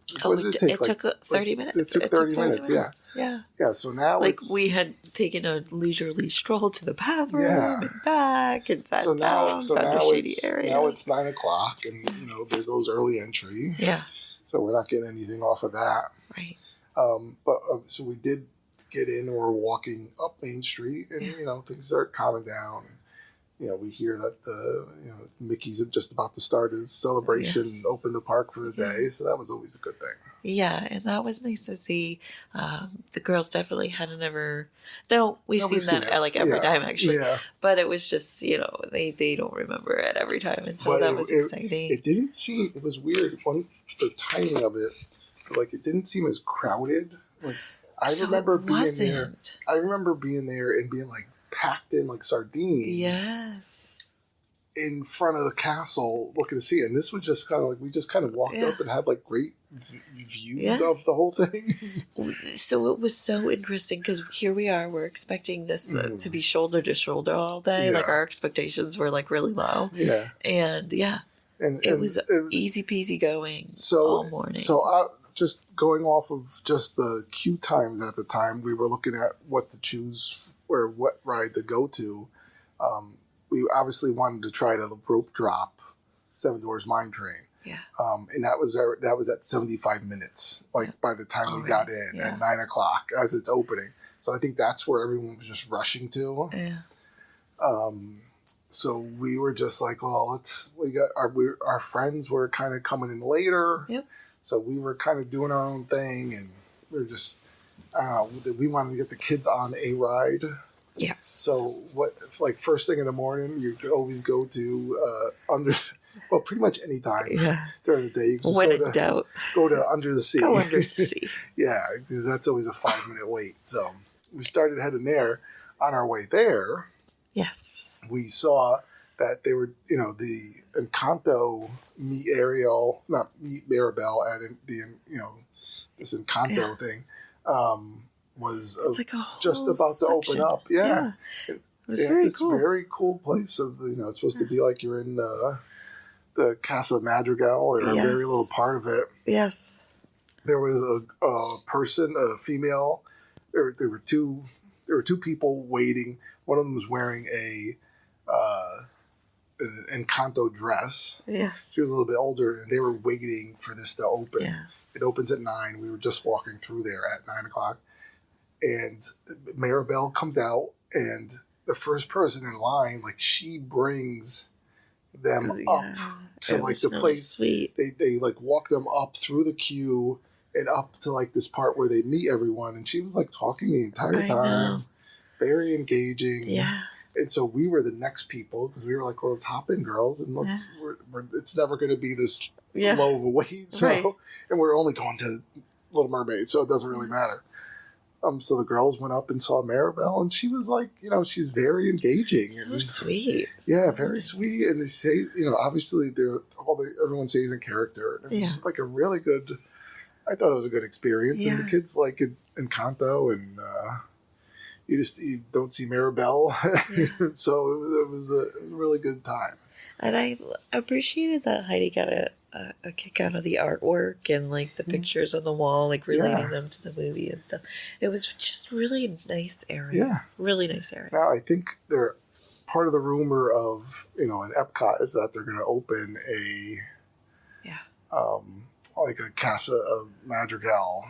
It took 30 minutes. It took 30 minutes, yeah. Yeah, so now we had taken a leisurely stroll to the bathroom and back and sat down, found a shady area. Now it's 9 o'clock and, there goes early entry. Yeah. So we're not getting anything off of that. Right. So we did get in and we're walking up Main Street and, things start calming down. we hear that Mickey's just about to start his celebration and open the park for the day. So that was always a good thing. Yeah, and that was nice to see. The girls definitely hadn't ever. No, we've seen that like every time actually. Yeah. But it was just they don't remember it every time, and so that was exciting. It didn't seem. It was weird. The timing of it, like it didn't seem as crowded. Like I remember being there. I remember being there and being like packed in like sardines. Yes. In front of the castle looking to see it. And this was just kind of like, we just kind of walked up and had like great views of the whole thing. So it was so interesting because here we are, we're expecting this to be shoulder to shoulder all day. Like our expectations were like really low. Yeah. And and it was easy peasy going all morning. So just going off of just the queue times at the time, we were looking at what to choose or what ride to go to. We obviously wanted to try the rope drop, Seven Dwarfs Mine Train. Yeah. And that was at 75 minutes, like by the time we got in at 9 o'clock as it's opening. So I think that's where everyone was just rushing to. Yeah. So we were just like, well, our friends were kind of coming in later. Yep. So we were kind of doing our own thing, and we were just, we wanted to get the kids on a ride. Yes. So like first thing in the morning, you could always go to pretty much any time during the day. You can just go to Under the Sea. Go Under the Sea. Yeah, because that's always a 5-minute wait. So we started heading there. On our way there, yes, we saw that they were, the Encanto meet Ariel, not meet Maribel at the, this Encanto thing. Was like just about to open up. Yeah. It was very cool. Very cool place of it's supposed to be like you're in the Casa Madrigal or a very little part of it. Yes. There was a person, a female. There were two people waiting. One of them was wearing an Encanto dress. Yes. She was a little bit older, and they were waiting for this to open. Yeah. It opens at 9. We were just walking through there at 9 o'clock. And Maribel comes out, and the first person in line, like she brings them up to like the place. Sweet. They like walk them up through the queue and up to like this part where they meet everyone. And she was like talking the entire time, very engaging. Yeah. And so we were the next people because we were like, well, let's hop in, girls, and it's never going to be this low of a wait. So, and we're only going to Little Mermaid, so it doesn't really matter. So the girls went up and saw Maribel, and she was like, she's very engaging. So sweet. Yeah, very sweet. And they say, obviously everyone stays in character. And it was like a really good, I thought it was a good experience. Yeah. And the kids like Encanto, and you don't see Maribel. Yeah. So it was a really good time. And I appreciated that Heidi got a kick out of the artwork and like the pictures on the wall, like relating them to the movie and stuff. It was just really nice area. Yeah. Really nice area. Now I think they're part of the rumor of, in Epcot is that they're going to open a like a Casa Madrigal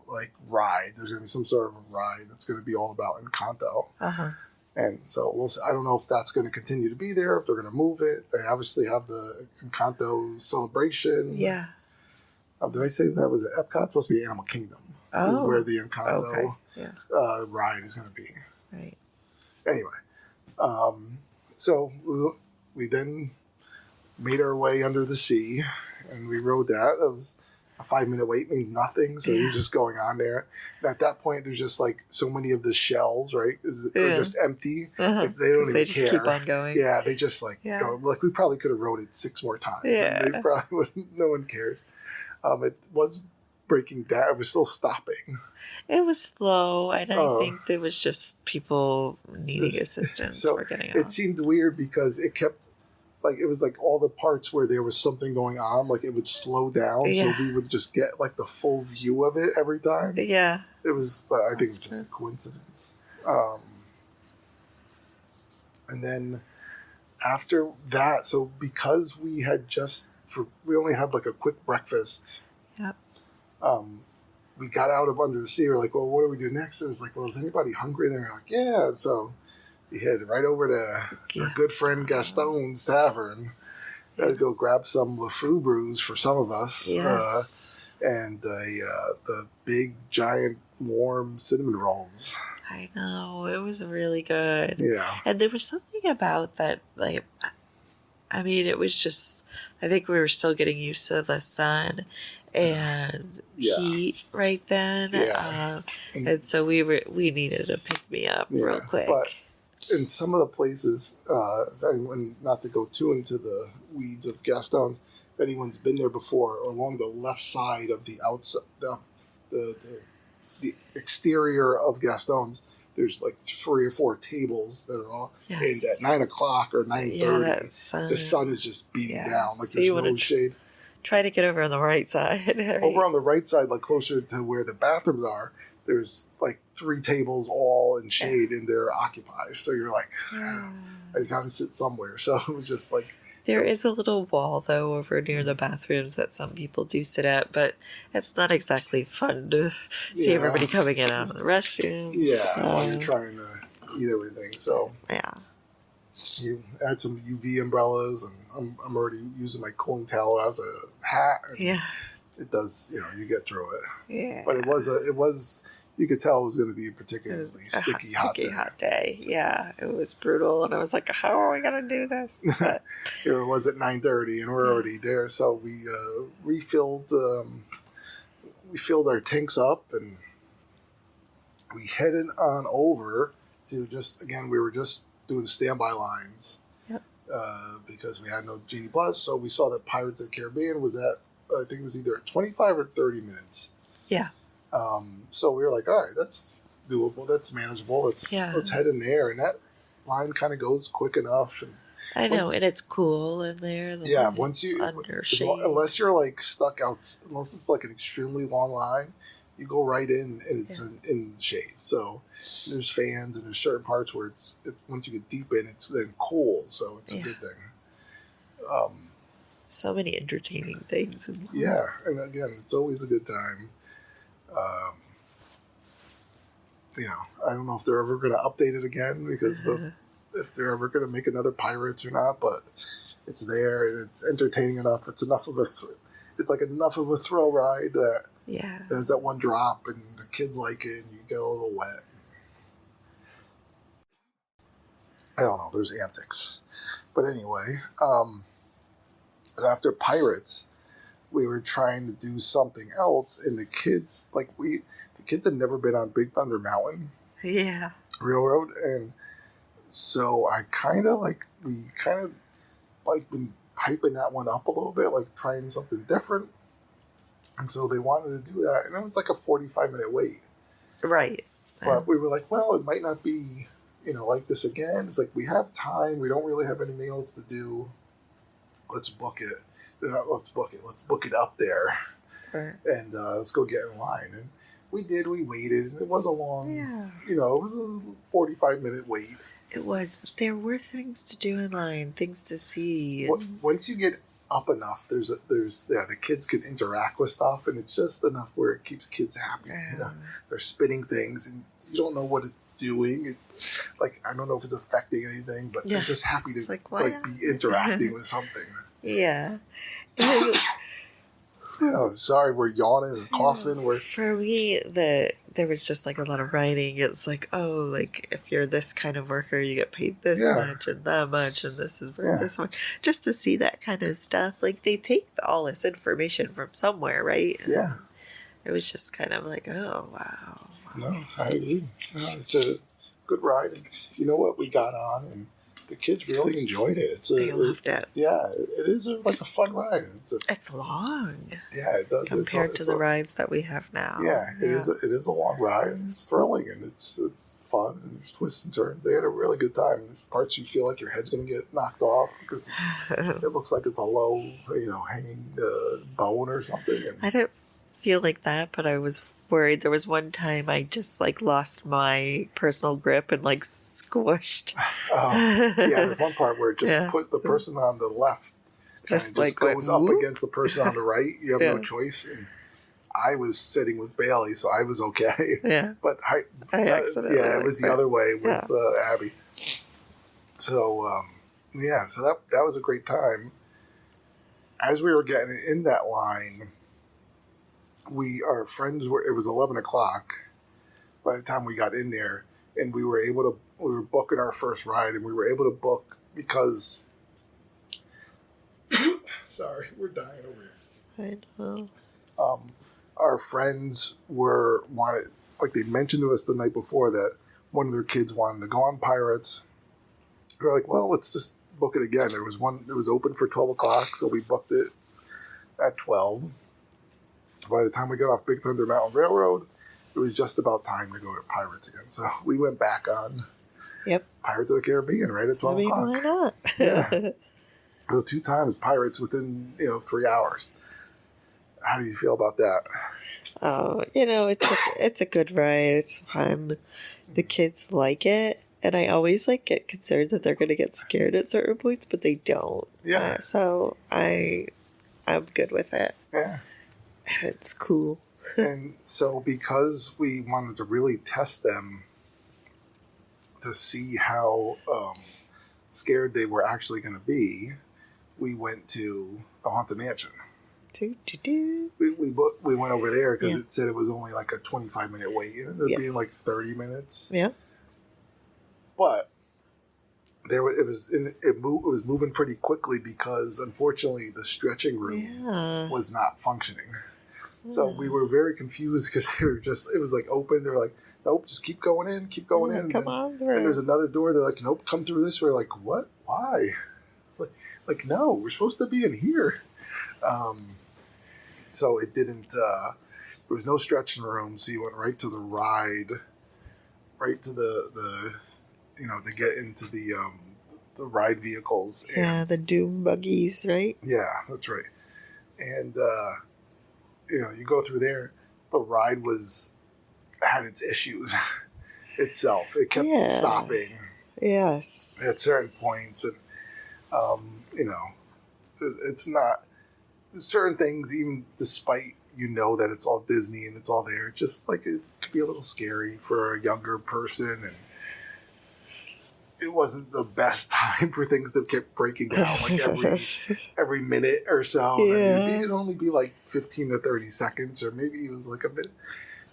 like ride. There's going to be some sort of a ride that's going to be all about Encanto. Uh-huh. And so we'll see. I don't know if that's going to continue to be there, if they're going to move it. They obviously have the Encanto celebration. Yeah. Did I say that was at Epcot? It's supposed to be Animal Kingdom. Is where the Encanto ride is going to be. Right. Anyway, so we then made our way under the sea, and we rode that. It was a 5-minute wait means nothing, so you're just going on there. And at that point, there's just like so many of the shells, right? They're just empty. Like, they don't even they just care. Keep on going. Yeah, they just go. Like we probably could have rode it 6 more times. Yeah. And they probably wouldn't. No one cares. It was breaking down. It was still stopping. It was slow, and I think there was just people needing assistance for getting out. It seemed weird because it kept. Like, it was like all the parts where there was something going on, like it would slow down, so we would just get like the full view of it every time. Yeah. It was, but I think it was just a coincidence. And then after that, so because we had we only had like a quick breakfast. Yep. We got out of under the sea. We're like, well, what do we do next? It was like, well, is anybody hungry? And they're like, yeah. And so, we headed right over to our good friend Gaston's Tavern. Got to go grab some LeFou brews for some of us. Yes. And the big, giant, warm cinnamon rolls. I know. It was really good. Yeah. And there was something about that, like, I mean, it was just, I think we were still getting used to the sun and heat right then. Yeah. And so we needed to pick me up real quick. But in some of the places, if anyone, not to go too into the weeds of Gaston's, if anyone's been there before, or along the left side of the outside, the exterior of Gaston's, there's like 3 or 4 tables that are all, and at 9 o'clock or 9:30, the sun is just beating down. Like so there's no shade. Try to get over on the right side. Right? Over on the right side, like closer to where the bathrooms are, there's like 3 tables all in shade and they're occupied. So you're like, I gotta sit somewhere. So it was just like. There is a little wall, though, over near the bathrooms that some people do sit at, but it's not exactly fun to see everybody coming in and out of the restrooms. Yeah, while you're trying to eat everything. So yeah, you add some UV umbrellas, and I'm already using my cooling towel as a hat. And it does, you get through it. Yeah, but it was. You could tell it was going to be a particularly sticky hot day. Yeah, it was brutal, and I was like, "How are we going to do this?" But here it was at 9:30, and we're already there. So we refilled. We filled our tanks up, and we headed on over to we were just doing standby lines. Yep. Because we had no Genie Plus, so we saw that Pirates of the Caribbean was at, I think it was either at 25 or 30 minutes. Yeah. So we were like, all right, that's doable. That's manageable. Let's head in there. And that line kind of goes quick enough. And I know, and it's cool in there. Unless you're like stuck out, unless it's like an extremely long line, you go right in and it's in the shade. So there's fans and there's certain parts where once you get deep in, it's then cool. So it's a good thing. So many entertaining things. Yeah. And again, it's always a good time. I don't know if they're ever going to update it again because if they're ever going to make another Pirates or not, but it's there and it's entertaining enough. It's enough of a thrill ride that there's that one drop and the kids like it and you get a little wet. I don't know. There's antics, but anyway, after Pirates, we were trying to do something else, and the kids had never been on Big Thunder Mountain Railroad, and so we been hyping that one up a little bit, like trying something different, and so they wanted to do that, and it was like a 45-minute wait. Right. But we were like, well, it might not be, like this again. It's like, we have time, we don't really have anything else to do. Let's book it. Let's book it up there. Right. And let's go get in line. And we did, we waited. It was a long, it was a 45-minute wait. It was, but there were things to do in line, things to see. Once you get up enough, the kids can interact with stuff, and it's just enough where it keeps kids happy. Yeah. They're spinning things, and you don't know what it's doing. I don't know if it's affecting anything, but they're just happy to be interacting with something. Yeah. Oh, sorry, we're yawning and coughing. For me, there was just like a lot of writing. It's like, if you're this kind of worker, you get paid this much and that much, and this is worth this much. Just to see that kind of stuff. Like, they take all this information from somewhere, right? And it was just kind of like, oh, wow. No, I agree. It's a good ride. And you know what? We got on, and the kids really enjoyed it. They loved it. Yeah, it is a fun ride. It's long. Yeah, it does. Compared to the rides that we have now. Yeah, it is a long ride, and it's thrilling, and it's fun, and there's twists and turns. They had a really good time. There's parts you feel like your head's going to get knocked off because it looks like it's a low, hanging bone or something. And I didn't feel like that, but I was worried. There was one time I just lost my personal grip and squished. There's one part where it just put the person on the left just goes up against the person on the right. You have no choice. And I was sitting with Bailey, so I was okay. Yeah, but I accidentally. It was the other way with Abbie. So, yeah, so that was a great time. As we were getting in that line, our friends were, it was 11 o'clock by the time we got in there, and we were booking our first ride, and we were able to book because, sorry, we're dying over here. I know. Our friends they mentioned to us the night before that one of their kids wanted to go on Pirates. They're like, well, let's just book it again. It was open for 12 o'clock, so we booked it at 12. By the time we got off Big Thunder Mountain Railroad, it was just about time to go to Pirates again. So we went back on Pirates of the Caribbean right at 12 o'clock. Why not? Yeah. Those 2 times Pirates within, 3 hours. How do you feel about that? Oh, it's a good ride. It's fun. The kids like it. And I always get concerned that they're going to get scared at certain points, but they don't. Yeah. So I'm good with it. Yeah. And it's cool. And so because we wanted to really test them to see how scared they were actually going to be, we went to the Haunted Mansion. We went over there because it said it was only like a 25-minute wait. It ended up being like 30 minutes. Yeah. But it was moving pretty quickly because unfortunately the stretching room was not functioning. So we were very confused because it was like open. They were like, nope, just keep going in. Come on through. And there's another door. They're like, nope, come through this. We're like, what? Why? Like, no, we're supposed to be in here. So it didn't, there was no stretching room. So you went right to the ride, right to the to get into the ride vehicles. And, the doom buggies, right? Yeah, that's right. And, you go through there, the ride had its issues itself. It kept stopping. Yes. At certain points. And, it's not, certain things, even despite that it's all Disney and it's all there, just it could be a little scary for a younger person, and it wasn't the best time for things that kept breaking down every minute or so. Yeah. It'd only be 15 to 30 seconds, or maybe it was a minute.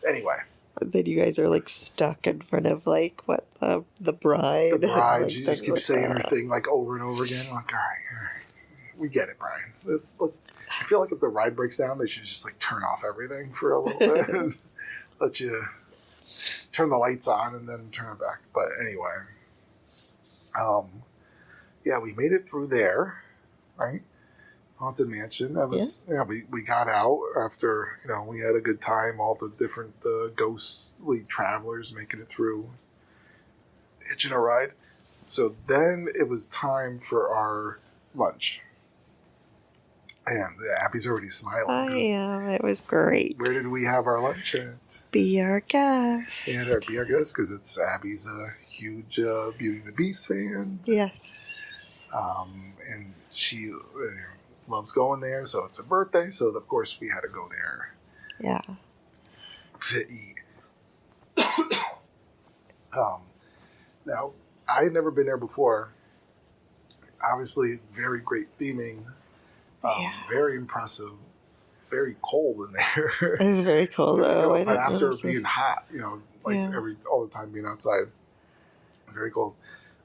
Anyway. Then you guys are stuck in front of the bride. The bride, she just keeps saying her thing over and over again. I'm like, all right, we get it, Brian. I feel like if the ride breaks down, they should just turn off everything for a little bit and let you turn the lights on and then turn it back. But anyway, we made it through there, right? Haunted Mansion. That was we got out after we had a good time. All the different ghostly travelers making it through, hitching a ride. So then it was time for our lunch. And Abbie's already smiling. I am. It was great. Where did we have our lunch at? Be Our Guest. Be Our Guest, because Abbie's a huge Beauty and the Beast fan. Yes. And she loves going there, so it's her birthday, so of course we had to go there. Yeah. To eat. Now, I had never been there before. Obviously, very great theming. Very impressive. Very cold in there. It's very cold though. But after being hot, all the time being outside, very cold.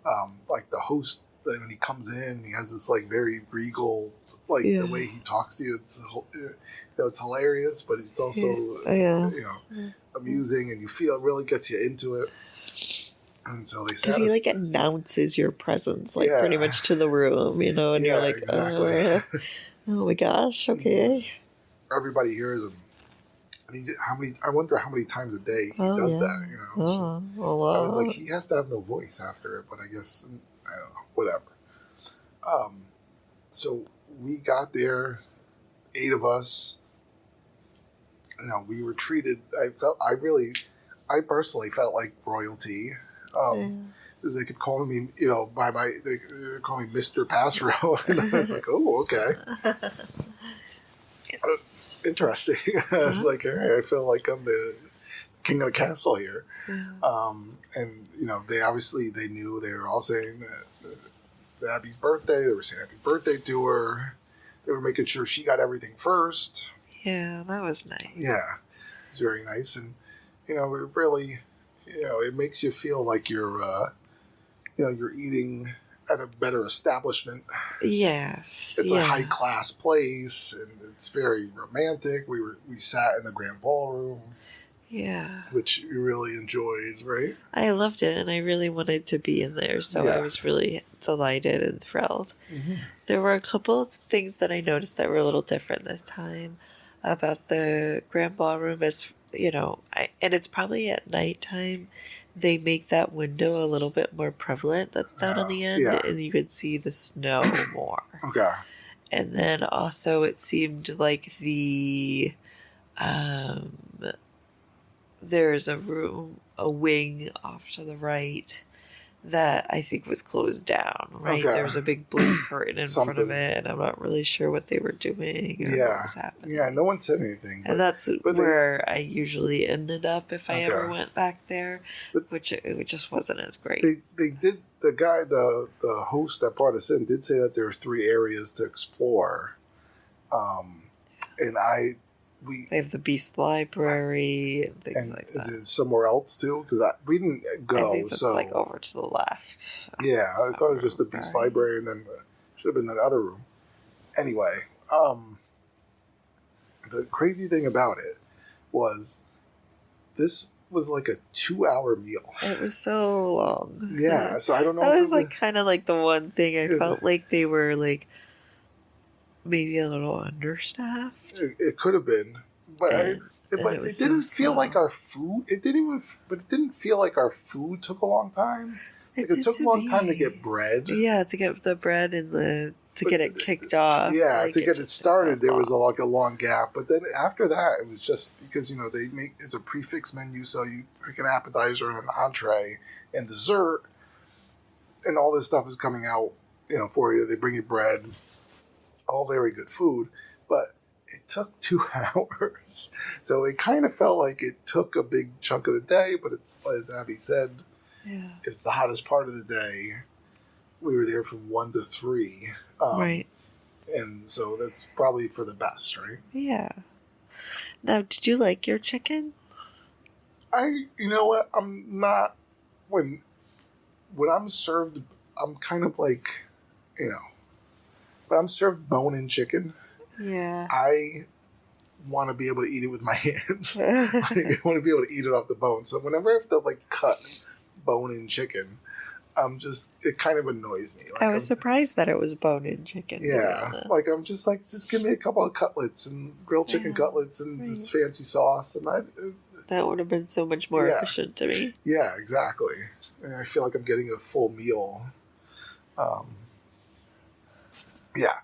The host, when he comes in, he has this very regal, the way he talks to you. It's it's hilarious, but it's also amusing, and it really gets you into it. And so they because he announces your presence pretty much to the room, and you're like, exactly. oh my gosh, okay. Everybody hears him. I wonder how many times a day he does that. Oh, so a lot. I was like, he has to have no voice after it, but I guess I don't know, whatever. So we got there, 8 of us. We were treated. I personally felt like royalty. Because they could call me, they call me Mr. Passrow, and I was like, oh, okay, interesting. I was like, all right, I feel like I'm the king of the castle here. Yeah. And they knew, they were all saying that Abbie's birthday. They were saying happy birthday to her. They were making sure she got everything first. Yeah, that was nice. Yeah, it's very nice, and we really, it makes you feel like you're eating at a better establishment. Yes. It's a high class place, and it's very romantic. We sat in the grand ballroom. Yeah. Which you really enjoyed, right? I loved it, and I really wanted to be in there, so I was really delighted and thrilled. Mm-hmm. There were a couple of things that I noticed that were a little different this time about the grand ballroom. As and it's probably at nighttime, they make that window a little bit more prevalent. That's down on the end, and you could see the snow more. Okay. And then also, it seemed like there's a wing off to the right that I think was closed down, right? Okay. There was a big blue curtain in front of it, and I'm not really sure what they were doing or what was happening. Yeah, no one said anything. And that's where I usually ended up if I ever went back there, which it just wasn't as great. They did, the guy, the host that brought us in did say that there's 3 areas to explore. And they have the Beast Library and things like that. Is it somewhere else too? Because we didn't go. I think that's like over to the left. Yeah, I thought it was just the Beast Library, and then should have been that other room. Anyway, the crazy thing about it was this was like a 2-hour meal. It was so long. Yeah, so I don't know. That was like kind of like the one thing I felt like they were like maybe a little understaffed. It could have been, but it didn't feel like our food. It didn't feel like our food took a long time. It took a long time to get bread. Yeah, to get the bread and get it kicked off. Yeah, like to get it started, there was a long gap. But then after that, it was just because it's a prefix menu, so you pick an appetizer and an entree and dessert, and all this stuff is coming out, for you. They bring you bread. All very good food, but it took 2 hours. So it kind of felt like it took a big chunk of the day, but it's, as Abbie said, it's the hottest part of the day. We were there from 1 to 3. Right. And so that's probably for the best, right? Yeah. Now, did you like your chicken? You know what? I'm not, when I'm served, I'm kind of like, but I'm served bone-in chicken. Yeah. I want to be able to eat it with my hands. I want to be able to eat it off the bone. So whenever I have to cut bone-in chicken, it kind of annoys me. I was surprised that it was bone-in chicken. Yeah. I'm just give me a couple of cutlets and grilled chicken cutlets and this fancy sauce. And that would have been so much more efficient to me. Yeah, exactly. And I feel like I'm getting a full meal. Yeah.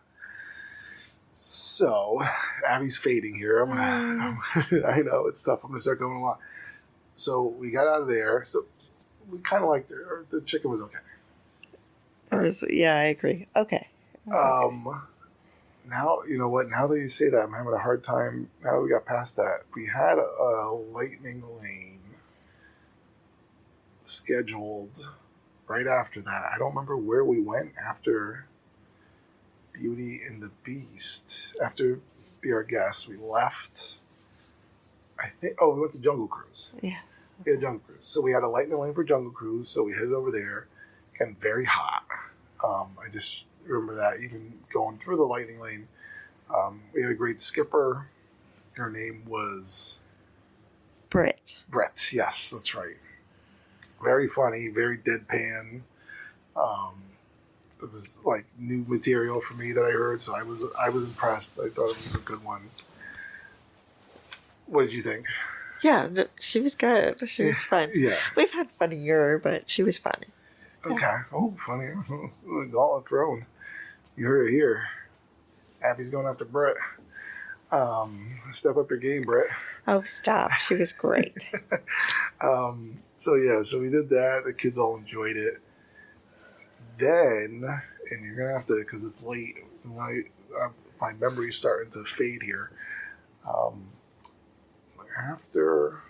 So, Abbie's fading here. I know, it's tough. I'm going to start going along. So, we got out of there. So, we kind of liked it. The chicken was okay. I agree. Okay. Okay. Now, you know what? Now that you say that, I'm having a hard time. Now that we got past that, we had a lightning lane scheduled right after that. I don't remember where we went after Beauty and the Beast. After Be Our Guest, we left. We went to Jungle Cruise. Yeah. Yeah, Jungle Cruise. So we had a lightning lane for Jungle Cruise, so we headed over there. Again, very hot. I just remember that, even going through the lightning lane. We had a great skipper. Her name was Brett. Yes, that's right. Very funny, very deadpan. It was like new material for me that I heard, so I was impressed. I thought it was a good one. What did you think? Yeah, she was good. She was fun. Yeah. We've had funnier, but she was funny. Okay. Yeah. Oh, funny. Gauntlet thrown. You heard it here. Abbie's going after Brett. Step up your game, Brett. Oh, stop. She was great. So we did that. The kids all enjoyed it. Then, and you're going to have to, because it's late, my memory's starting to fade here. After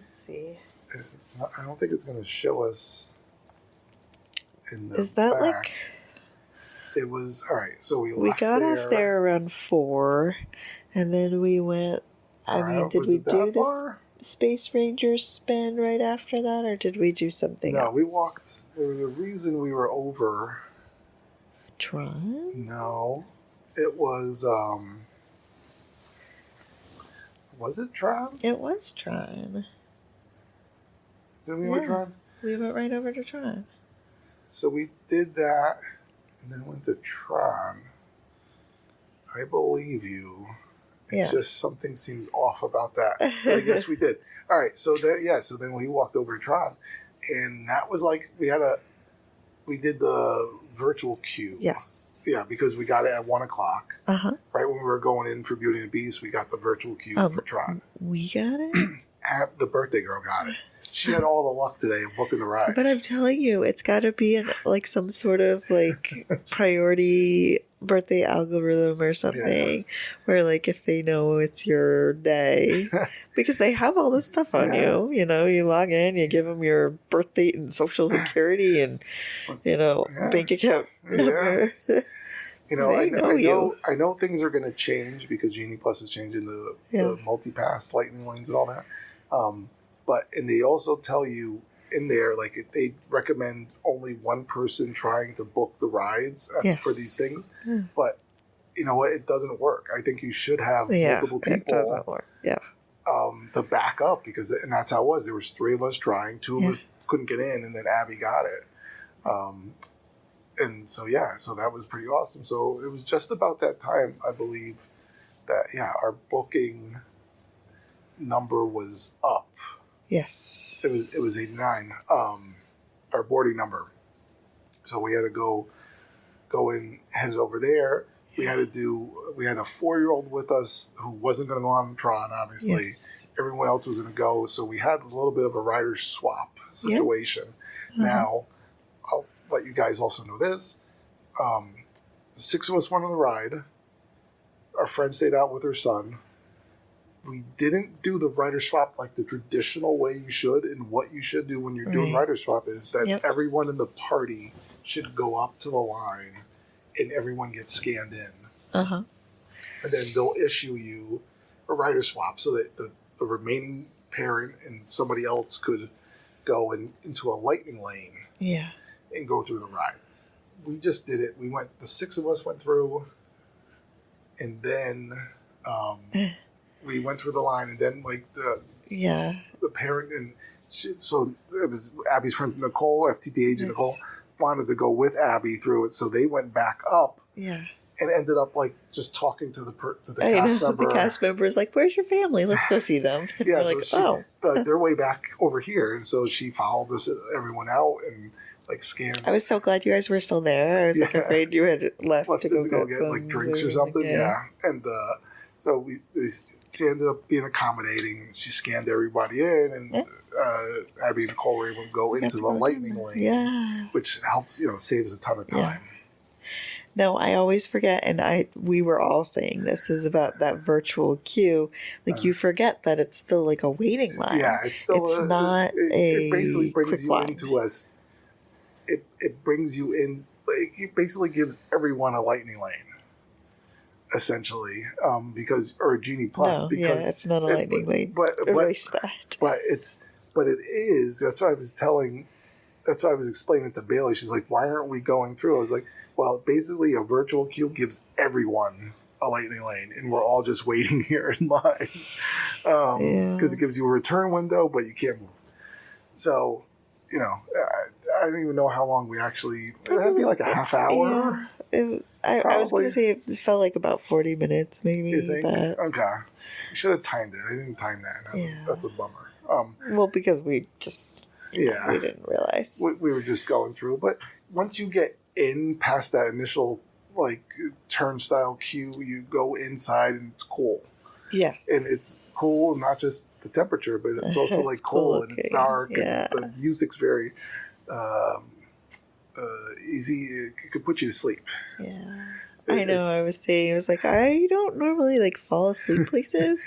Let's see. It's not, I don't think it's going to show us in the Is that back. like... It was, all right, so we We left got off there around 4, and then we went... I mean, did was we it that do this far? Space Ranger spin right after that, or did we do something else? No, we walked. There was a reason we were over. Tron? No, it was it Tron? It was Tron. Then we went Tron? We went right over to Tron. So we did that, and then went to Tron. I believe you. It's just something seems off about that. But I guess we did. All right, so so then we walked over to Tron, and that was like we did the virtual queue. Yes. Yeah, because we got it at 1:00. Uh-huh. Right when we were going in for Beauty and the Beast, we got the virtual queue for Tron. We got it? The birthday girl got it. She had all the luck today of booking the rides. But I'm telling you, it's got to be like some sort of like priority birthday algorithm or something, where like if they know it's your day, because they have all this stuff on you. You know, you log in, you give them your birth date and social security and bank account number. You know, I know things are going to change because Genie Plus is changing the multi-pass lightning lanes and all that. And they also tell you in there, like, they recommend only one person trying to book the rides for these things. Yeah. But you know what? It doesn't work. I think you should have multiple people. It doesn't work. Yeah. To back up and that's how it was. There was 3 of us trying, 2 of us couldn't get in, and then Abbie got it. And so that was pretty awesome. So it was just about that time, I believe, that our booking number was up. Yes. It was 89, our boarding number. So we had to go and head over there. We had a 4-year-old with us who wasn't going to go on Tron, obviously. Yes. Everyone else was going to go. So we had a little bit of a rider swap situation. Yep. Now, I'll let you guys also know this. 6 of us went on the ride. Our friend stayed out with her son. We didn't do the rider swap like the traditional way you should, and what you should do when you're doing rider swap is that everyone in the party should go up to the line and everyone gets scanned in. Uh-huh. And then they'll issue you a rider swap so that the remaining parent and somebody else could go into a lightning lane and go through the ride. We just did it. The 6 of us went through, and then we went through the line, and then like the parent and so it was Abbie's friend Nicole, FTP agent Nicole, wanted to go with Abbie through it, so they went back up. Yeah. And ended up like just talking to the cast member. The cast member is like, "Where's your family? Let's go see them." And we're like, they're way back over here, and so she followed everyone out and like scanned. I was so glad you guys were still there. I was like afraid you had left to go get like drinks or something. Yeah, and so she ended up being accommodating. She scanned everybody in, and Abbie and Nicole were able to go into the lightning lane, which helps, saves a ton of time. Yeah. No, I always forget, and we were all saying this is about that virtual queue. Like you forget that it's still like a waiting line. Yeah, it's still not it basically brings quick you line. Into us. It brings you in. It basically gives everyone a lightning lane. Essentially, or a Genie Plus, because it's not a lightning lane. But erase that. But it is. That's what I was telling. That's what I was explaining to Bailey. She's like, "Why aren't we going through?" I was like, "Well, basically, a virtual queue gives everyone a lightning lane, and we're all just waiting here in line because it gives you a return window, but you can't move." So, I don't even know how long we actually. That'd be like a half hour. Yeah, I was going to say it felt like about 40 minutes, maybe. You think? But... Okay. You should have timed it. I didn't time that. That's a bummer. Well, because we just we didn't realize. We were just going through. But once you get in past that initial like turnstile queue, you go inside and it's cool. Yes. And it's cool, not just the temperature, but it's also like cool and it's dark and the music's very easy. It could put you to sleep. Yeah. I know. I was saying, I was like, I don't normally like fall asleep places,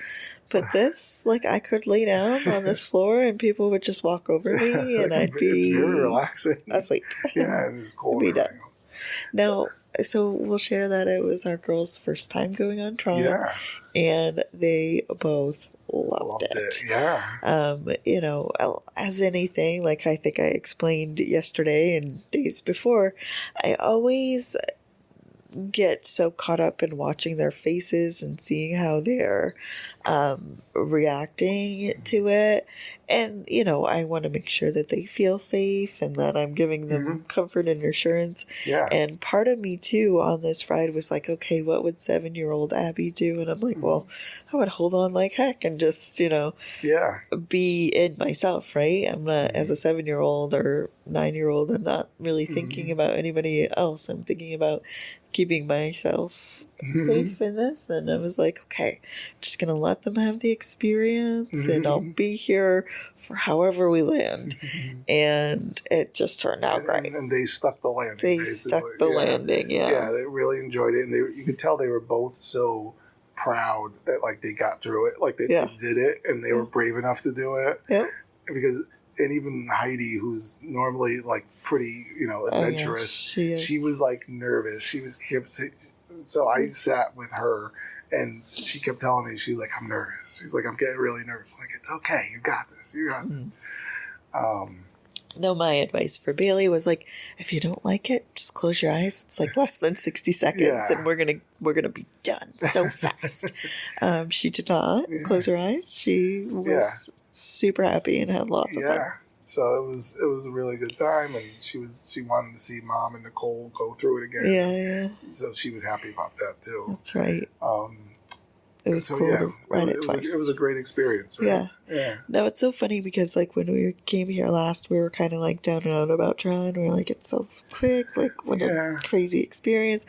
but this, like, I could lay down on this floor and people would just walk over me and I'd be. It's very relaxing. Asleep. Yeah, and it's cold. Be And everything done. else. Now, so we'll share that it was our girls' first time going on Tron, Yeah, and they both loved it. Yeah. You know, as anything, like I think I explained yesterday and days before, I always get so caught up in watching their faces and seeing how they're reacting to it. And, you know, I want to make sure that they feel safe and that I'm giving them comfort and assurance. Yeah. And part of me, too, on this ride was like, okay, what would 7-year-old Abbie do? And I'm like, well, I would hold on like heck and just, you know, Yeah. be in myself, right? I'm not, as a 7-year-old or 9-year-old, I'm not really thinking about anybody else. I'm thinking about keeping myself safe in this. And I was like, okay, I'm just going to let them have the experience and I'll be here for however we land. And it just turned out great. And they stuck the landing. They basically. stuck the landing, Yeah, they really enjoyed it. And you could tell they were both so proud that, like, they got through it. Like, they did it and they were brave enough to do it. Yeah. Because, and even Heidi, who's normally, like, pretty, you know, adventurous, she was, like, nervous. So I sat with her and she kept telling me, she was like, I'm nervous. She's like, I'm getting really nervous. I'm like, it's okay. You got this. You got this. No, my advice for Bailey was like, if you don't like it, just close your eyes. It's like less than 60 seconds and we're gonna be done so fast. She did not close her eyes. She was super happy and had lots of fun. So it was a really good time, and she wanted to see Mom and Nicole go through it again. Yeah. So she was happy about that too. That's right. It was cool to ride it twice. It was a great experience, right? Yeah. No, it's so funny because, like, when we came here last, we were kind of, like, down and out about Tron. We were like, it's so quick, like, what a crazy experience.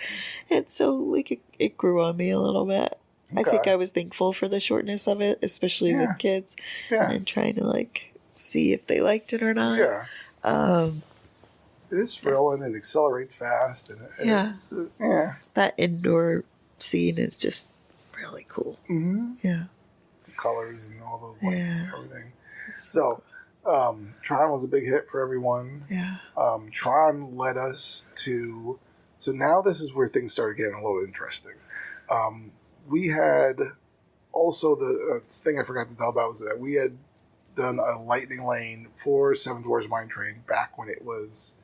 And so, like, it grew on me a little bit. Okay. I think I was thankful for the shortness of it, especially with kids. Yeah. And trying to, like, see if they liked it or not. Yeah. It is thrilling and accelerates fast. And that indoor scene is just really cool. Yeah. The colors and all the lights and everything. So, Tron was a big hit for everyone. Yeah. Tron led us to... So now this is where things started getting a little interesting. We had... Also, the thing I forgot to tell about was that we had done a lightning lane for Seven Dwarfs Mine Train back when it was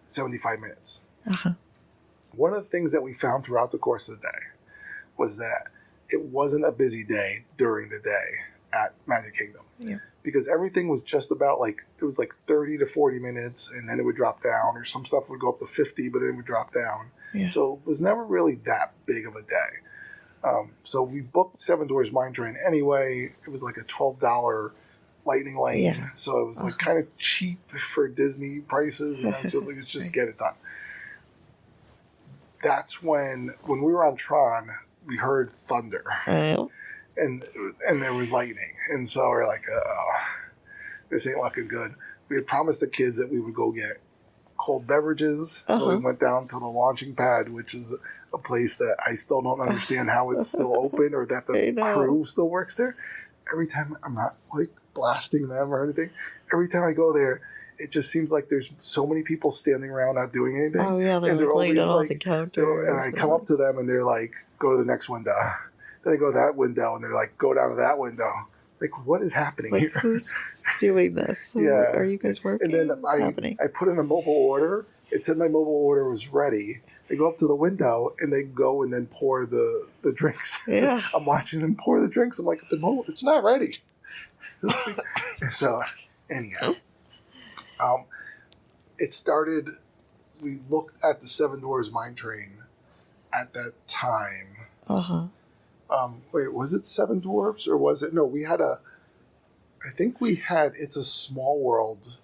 75 minutes. One of the things that we found throughout the course of the day was that it wasn't a busy day during the day at Magic Kingdom. Yeah. Because everything was just about, like, it was like 30 to 40 minutes, and then it would drop down, or some stuff would go up to 50, but then it would drop down. Yeah. So it was never really that big of a day. So we booked Seven Dwarfs Mine Train anyway. It was like a $12 lightning lane. Yeah. So it was like kind of cheap for Disney prices, and so let's just get it done. That's when we were on Tron, we heard thunder. And there was lightning. And so we're like, oh, this ain't looking good. We had promised the kids that we would go get cold beverages. So we went down to the launching pad, which is a place that I still don't understand how it's still open or that the crew still works there. Every time, I'm not like blasting them or anything. Every time I go there, it just seems like there's so many people standing around not doing anything. Oh, yeah, they're laying down on the counter. And I come up to them and they're like, go to the next window. Then I go to that window and they're like, go down to that window. Like, what is happening here? Who's doing this? Are you guys working? And then What's happening? I put in a mobile order. It said my mobile order was ready. They go up to the window and they go and then pour the drinks. Yeah. I'm watching them pour the drinks. I'm like, it's not ready. So, anyhow. It started, we looked at the Seven Dwarfs Mine Train at that time. Wait, was it Seven Dwarfs or was it, no, I think we had It's a Small World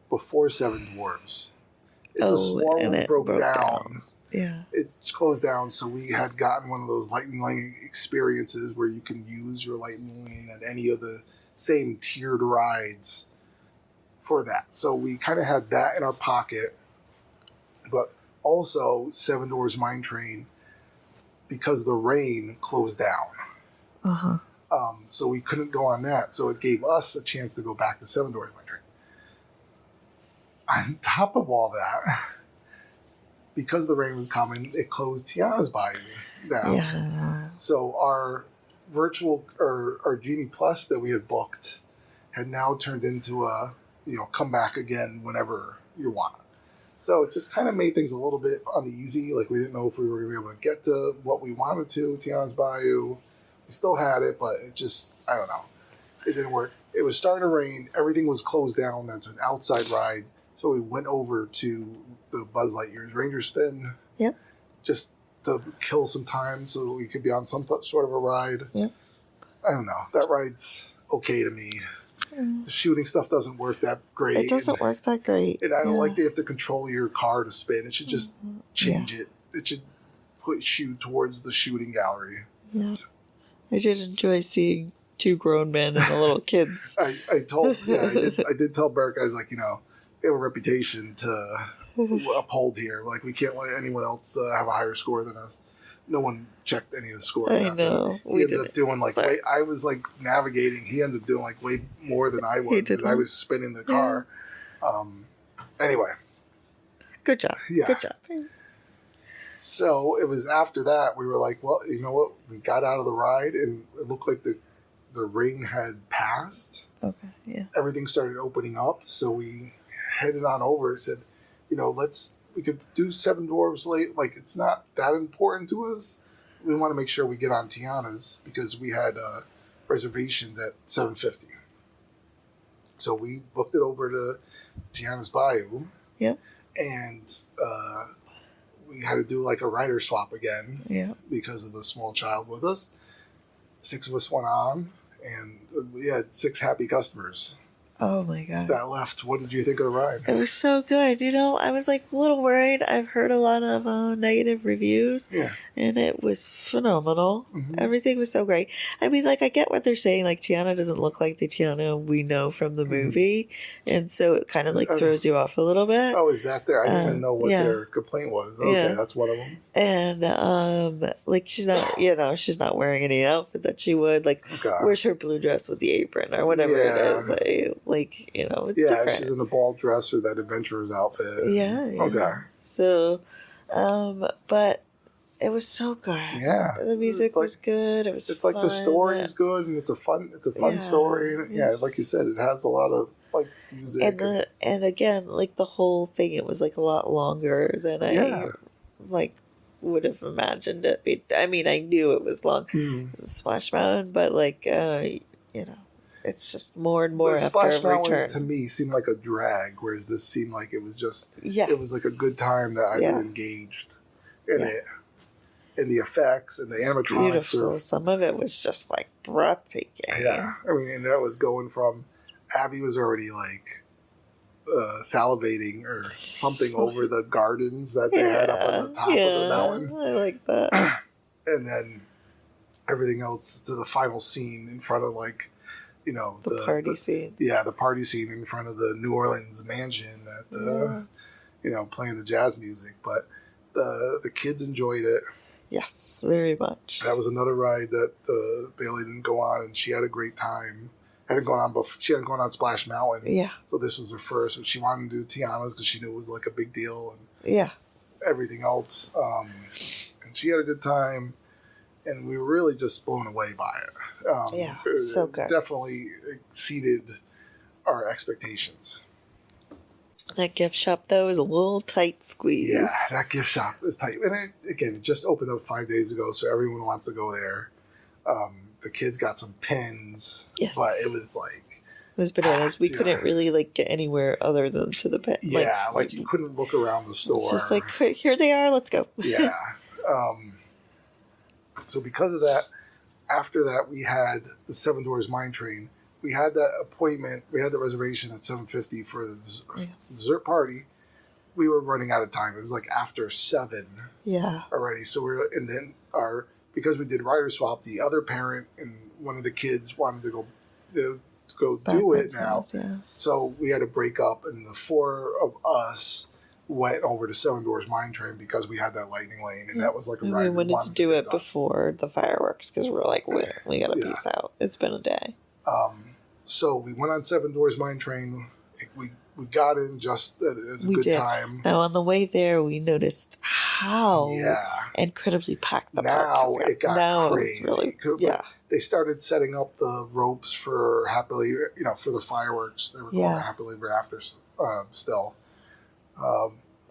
before Seven Dwarfs. It's a Small World broke down. Yeah. It closed down, so we had gotten one of those lightning lane experiences where you can use your lightning lane at any of the same tiered rides for that. So we kind of had that in our pocket, but also Seven Dwarfs Mine Train because the rain closed down. Uh-huh. So we couldn't go on that. So it gave us a chance to go back to Seven Doors Mine Train. On top of all that, because the rain was coming, it closed Tiana's Bayou down. Yeah. So our virtual or our Genie Plus that we had booked had now turned into a, come back again whenever you want. So it just kind of made things a little bit uneasy. Like we didn't know if we were going to be able to get to what we wanted to, Tiana's Bayou. We still had it, but it just, I don't know. It didn't work. It was starting to rain. Everything was closed down. That's an outside ride. So we went over to the Buzz Lightyear's Ranger Spin. Yep. Just to kill some time so that we could be on some sort of a ride. Yep. I don't know. That ride's okay to me. The shooting stuff doesn't work that great. It doesn't work that great. And I don't like they have to control your car to spin. It should just change it. It should push you towards the shooting gallery. Yeah. I did enjoy seeing two grown men and the little kids. I did tell Burke, I was like, they have a reputation to uphold here. Like, we can't let anyone else have a higher score than us. No one checked any of the scores. I know. He ended up doing I was navigating. He ended up doing way more than I was because I was spinning the car. Anyway. Good job. Yeah. Good job. So it was after that we were like, well, you know what? We got out of the ride and it looked like the rain had passed. Okay. Yeah. Everything started opening up, so we headed on over and said, we could do Seven Dwarfs late. Like, it's not that important to us. We want to make sure we get on Tiana's because we had reservations at 7:50. So we booked it over to Tiana's Bayou. Yep. And we had to do a rider swap again. Yeah. Because of the small child with us. 6 of us went on, and we had 6 happy customers. Oh my God. That left. What did you think of the ride? It was so good. I was a little worried. I've heard a lot of negative reviews. Yeah. And it was phenomenal. Mm-hmm. Everything was so great. I mean, I get what they're saying. Tiana doesn't look like the Tiana we know from the movie. And so it kind of throws you off a little bit. Oh, is that there? I didn't even know what their complaint was. Okay, that's one of them. And she's not, she's not wearing any outfit that she would. Where's her blue dress with the apron or whatever it is? It's different. She's in the ball dress or that adventurer's outfit. Yeah. Okay. So, but it was so good. Yeah. The music was good. It was fun. The story is good and it's a fun story. Yeah, like you said, it has a lot of music. And again, the whole thing, it was a lot longer than I would have imagined it be. I mean, I knew it was long. It was Splash Mountain, but it's just more and more after Splash Mountain return. to me seemed like a drag, whereas this seemed like it was just Yes. it was a good time that I was engaged in it. And the effects and the animatronics beautiful. Some of it was just breathtaking. Yeah. I mean, and that was going from Abbie was already salivating or something over the gardens that they had up on the top of the mountain. I like that. And then everything else to the final scene in front of the party scene. Yeah, the party scene in front of the New Orleans mansion playing the jazz music. But the kids enjoyed it. Yes, very much. That was another ride that Bailey didn't go on, and she had a great time. She hadn't gone on Splash Mountain. Yeah. So this was her first, but she wanted to do Tiana's because she knew it was a big deal and everything else. And she had a good time, and we were really just blown away by it. So good. Definitely exceeded our expectations. That gift shop, though, is a little tight squeeze. Yeah, that gift shop is tight. And it just opened up 5 days ago, so everyone wants to go there. The kids got some pins. Yes. But it was It was bananas. We couldn't really get anywhere other than to the pin. Yeah, you couldn't look around the store. It's just here they are, let's go. Yeah. So because of that, after that, we had the Seven Doors Mine Train. We had that appointment. We had the reservation at 7:50 for the dessert party. We were running out of time. It was after 7. Yeah. Already. So because we did rider swap, the other parent and one of the kids wanted to go do it now. Yeah. So we had to break up, and the 4 of us went over to Seven Doors Mine Train because we had that lightning lane, and that was like a And ride we wanted to do it done. before the fireworks because we're like, we got to peace out. It's been a day. So we went on Seven Doors Mine Train. We got in just at a good time. Now on the way there, we noticed how incredibly packed the park was. It got crazy. It was really, They started setting up the ropes for for the fireworks. They were called Happily Ever After still.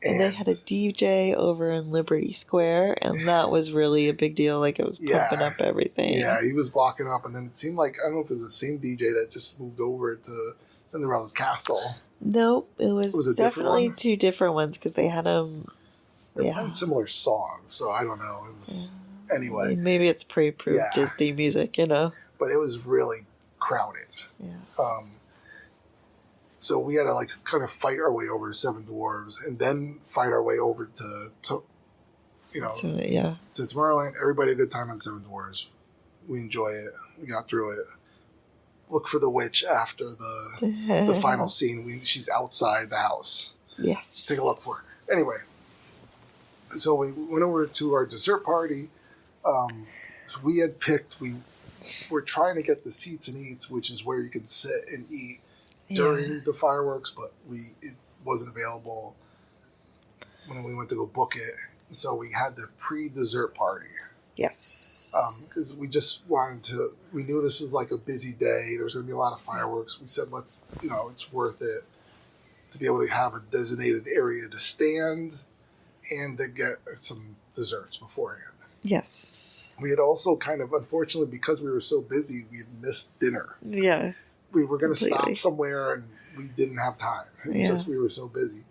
And they had a DJ over in Liberty Square, and that was really a big deal. Like, it was pumping up everything. Yeah, he was blocking up, and then it seemed like, I don't know if it was the same DJ that just moved over to Cinderella's Castle. Nope, it was definitely two different ones, because they had them... They playing similar songs, so I don't know. It was... Anyway. I mean, maybe it's pre-approved Disney music, But it was really crowded. Yeah. So we had to like kind of fight our way over to Seven Dwarves, and then fight our way over to Tomorrowland. Everybody had a good time on Seven Dwarves. We enjoy it. We got through it. Look for the witch after the final scene. She's outside the house. Yes. Take a look for her. Anyway, so we went over to our dessert party. So we had picked. We were trying to get the seats and eats, which is where you can sit and eat during the fireworks, but it wasn't available when we went to go book it. So we had the pre-dessert party. Yes. Because we just wanted to, we knew this was like a busy day. There was going to be a lot of fireworks. We said, it's worth it to be able to have a designated area to stand and to get some desserts beforehand. Yes. We had also kind of, unfortunately, because we were so busy, we had missed dinner. Yeah. We were going to stop somewhere and we didn't have time. Just we were so busy.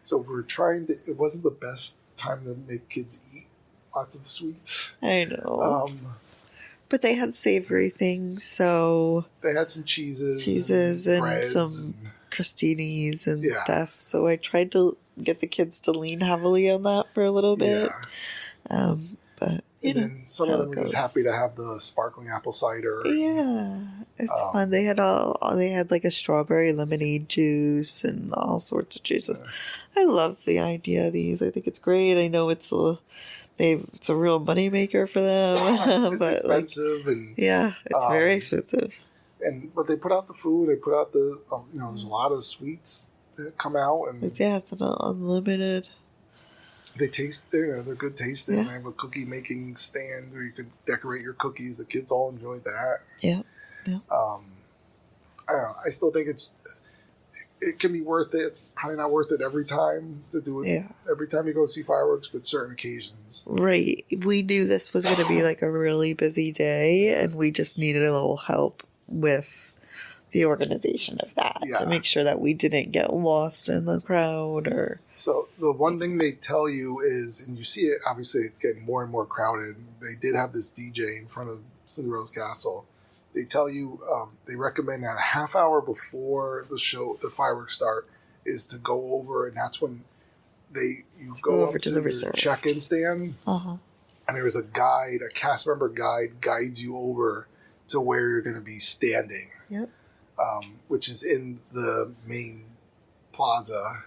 So we were trying to, it wasn't the best time to make kids eat lots of sweets. I know. But they had savory things, so... They had some cheeses and some crostinis and stuff. So I tried to get the kids to lean heavily on that for a little bit. Yeah. But, then some of them were just happy to have the sparkling apple cider. Yeah, it's fun. They had like a strawberry lemonade juice and all sorts of juices. I love the idea of these. I think it's great. I know it's a real moneymaker for them. It's but expensive it's very expensive. But they put out the food. They put out the there's a lot of sweets that come out, and it's an unlimited. They taste, they're good tasting. They have a cookie making stand where you could decorate your cookies. The kids all enjoyed that. Yeah. I don't know. I still think it can be worth it. It's probably not worth it every time to do it. Yeah. Every time you go see fireworks, but certain occasions. Right. We knew this was going to be like a really busy day, and we just needed a little help with the organization of that to make sure that we didn't get lost in the crowd or... So the one thing they tell you is, and you see it, obviously it's getting more and more crowded. They did have this DJ in front of Cinderella's Castle. They tell you, they recommend that a half hour before the fireworks start is to go over, and that's when you go over to the reserve check-in stand. And there's a cast member guides you over to where you're going to be standing. Yep. Which is in the main plaza.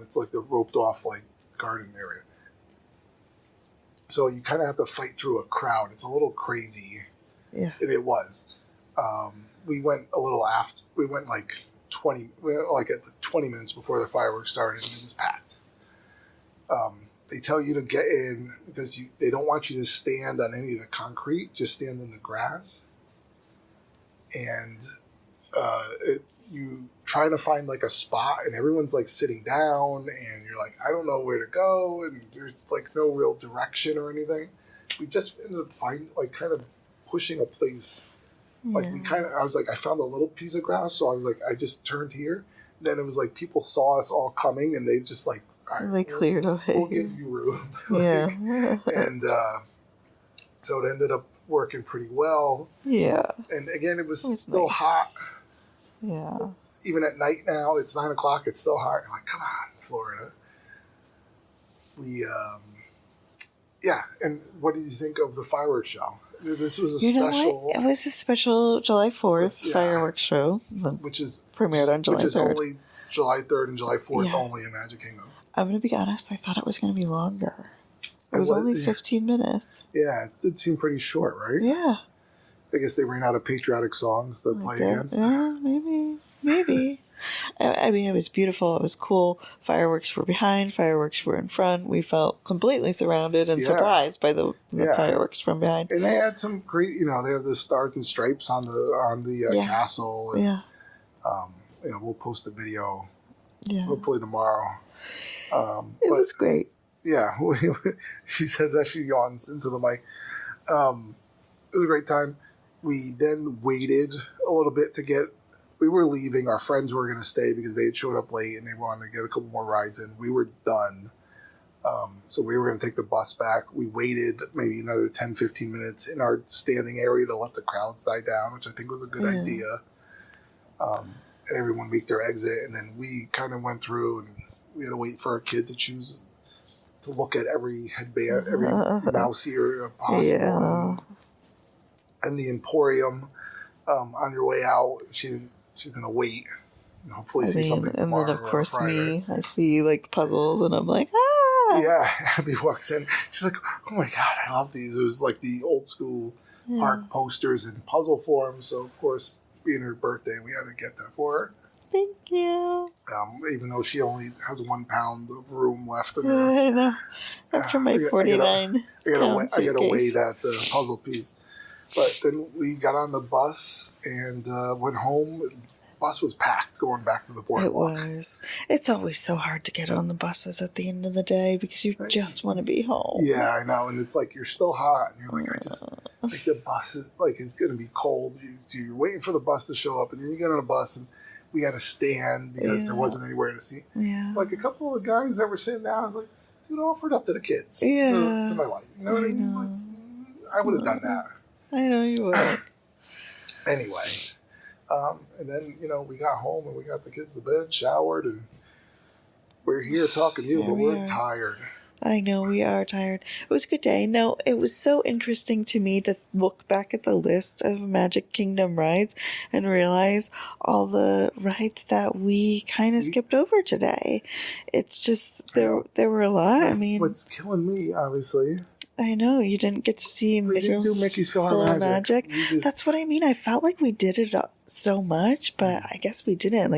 It's like the roped off like garden area. So you kind of have to fight through a crowd. It's a little crazy. Yeah. And it was. We went a little after. We went like 20 minutes before the fireworks started, and it was packed. They tell you to get in because they don't want you to stand on any of the concrete. Just stand in the grass. And you try to find like a spot, and everyone's like sitting down, and you're like, I don't know where to go, and there's like no real direction or anything. We just ended up kind of pushing a place. Like I was like, I found a little piece of grass, so I was like, I just turned here. And then it was like people saw us all coming, and they just like, they cleared away. We'll give you room. And so it ended up working pretty well. Yeah. And again, it was still hot. Yeah. Even at night now, it's 9 o'clock, it's still hot. I'm like, come on, Florida. We, and what did you think of the fireworks show? This was a special... It was a special July 4th fireworks show. Which is... Premiered on July 3rd. Which is only July 3rd and July 4th only in Magic Kingdom. I'm going to be honest, I thought it was going to be longer. It was only 15 minutes. Yeah, it did seem pretty short, right? Yeah. I guess they ran out of patriotic songs to play against. Yeah, maybe. I mean, it was beautiful. It was cool. Fireworks were behind. Fireworks were in front. We felt completely surrounded and surprised by the fireworks from behind. And they had some great, they have the stars and stripes on the castle. And, we'll post a video hopefully tomorrow. It was great. Yeah, she says that she yawns into the mic. It was a great time. We then waited a little bit we were leaving. Our friends were going to stay because they had showed up late and they wanted to get a couple more rides in. We were done. So we were going to take the bus back. We waited maybe another 10, 15 minutes in our standing area to let the crowds die down, which I think was a good idea. And everyone make their exit. And then we kind of went through and we had to wait for our kid to choose to look at every headband, every mouse ear possible. Yeah. And the Emporium on your way out. She's going to wait and hopefully see something tomorrow. And then, of course, me. I see, puzzles, and I'm like, ah! Yeah, Abbie walks in. She's like, oh, my God, I love these. It was like the old school park posters in puzzle form. So, of course, being her birthday, we had to get that for her. Thank you. Even though she only has 1 pound of room left in her. I know. After my 49 I gotta weigh that puzzle piece. But then we got on the bus and went home. The bus was packed going back to the boardwalk. It was. It's always so hard to get on the buses at the end of the day because you just want to be home. Yeah, I know. And it's like you're still hot. And you're like, the bus is going to be cold. So you're waiting for the bus to show up. And then you get on a bus and we had to stand because there wasn't anywhere to see. Yeah. Like a couple of guys that were sitting down, I was like, dude, offer it up to the kids. Yeah. To my wife. You know what I mean? Like, I would have done that. I know you would. Anyway, and then, we got home and we got the kids to bed, showered, and we're here talking to you, but we're tired. I know we are tired. It was a good day. No, it was so interesting to me to look back at the list of Magic Kingdom rides and realize all the rides that we kind of skipped over today. It's just, there were a lot. That's what's killing me, obviously. I know, you didn't get to see Mickey's Philharmonic. That's what I mean. I felt like we did it so much, but I guess we didn't.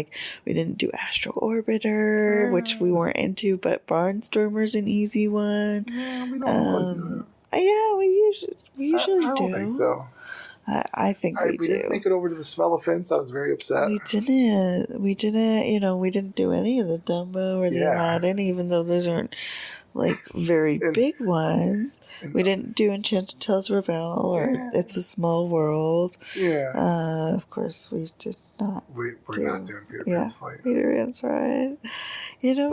We didn't do Astro Orbiter, which we weren't into, but Barnstormer's an easy one. Yeah, we don't do that. Yeah, we usually do. I don't think so. I think we do. We didn't make it over to the Smell-O-Fence. I was very upset. We didn't, we didn't do any of the Dumbo or the Aladdin, even though those aren't very big ones. We didn't do Enchanted Tales Revel or It's a Small World. Yeah. Of course, we did not. We're not doing Peter Pan's Flight. Peter Pan's Flight.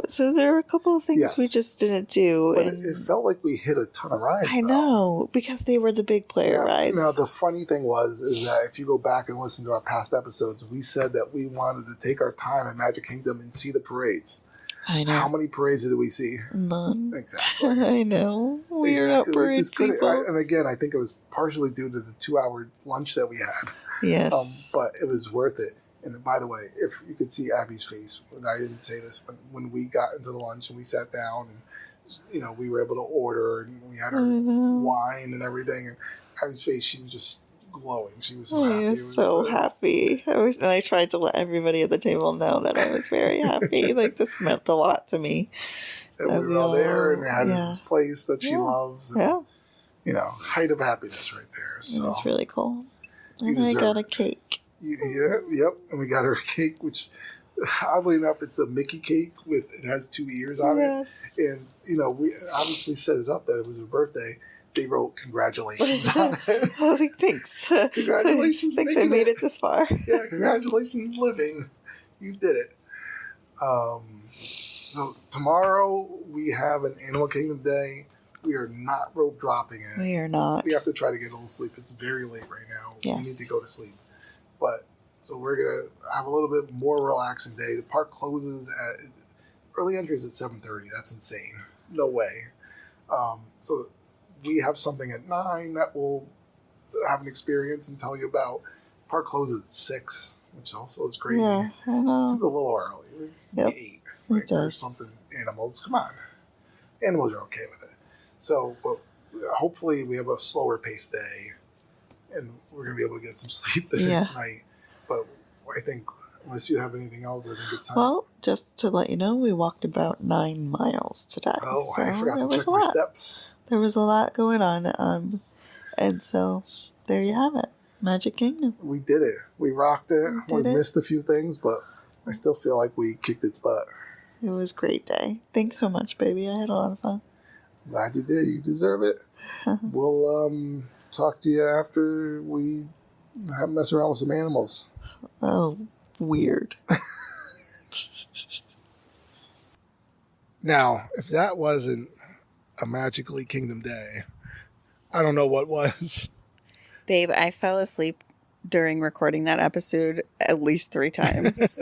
So there were a couple of things we just didn't do. But it felt like we hit a ton of rides. I know, because they were the big player rides. Now, the funny thing is that if you go back and listen to our past episodes, we said that we wanted to take our time at Magic Kingdom and see the parades. I know. How many parades did we see? None. Exactly. I know. We are not parade people. And again, I think it was partially due to the 2-hour lunch that we had. Yes. But it was worth it. And by the way, if you could see Abbie's face, and I didn't say this, but when we got into the lunch and we sat down and, we were able to order and we had our wine and everything, and Abbie's face, she was just glowing. She was so happy. Happy. And I tried to let everybody at the table know that I was very happy. This meant a lot to me. And we were all there and we had this place that she loves. And, height of happiness right there. So it was really cool. And I got a cake. Yep. And we got her cake, which oddly enough, it's a Mickey cake it has 2 ears on it. And, we obviously set it up that it was her birthday. They wrote congratulations on it. I was like, thanks. Congratulations. Thanks I made it this far. Yeah, congratulations living. You did it. So tomorrow we have an Animal Kingdom day. We are not rope dropping it. We are not. We have to try to get a little sleep. It's very late right now. Yes. We need to go to sleep. So we're going to have a little bit more relaxing day. The park closes at, early entry is at 7:30. That's insane. No way. So we have something at 9 that we'll have an experience and tell you about. Park closes at 6, which also is crazy. Yeah, I know. It seems a little early. Yep. 8. It does. Something. animals. Come on. Animals are okay with it. So, but hopefully we have a slower paced day and we're going to be able to get some sleep the next night. But I think, unless you have anything else, I think it's time. Well, just to let you know, we walked about 9 miles today. Oh, so I forgot to check my steps. There was a lot going on. And so there you have it. Magic Kingdom. We did it. We rocked it. We missed a few things, but I still feel like we kicked its butt. It was a great day. Thanks so much, baby. I had a lot of fun. Glad you did. You deserve it. We'll talk to you after we mess around with some animals. Oh, weird. Now, if that wasn't a Magically Kingdom day, I don't know what was. Babe, I fell asleep during recording that episode at least 3 times.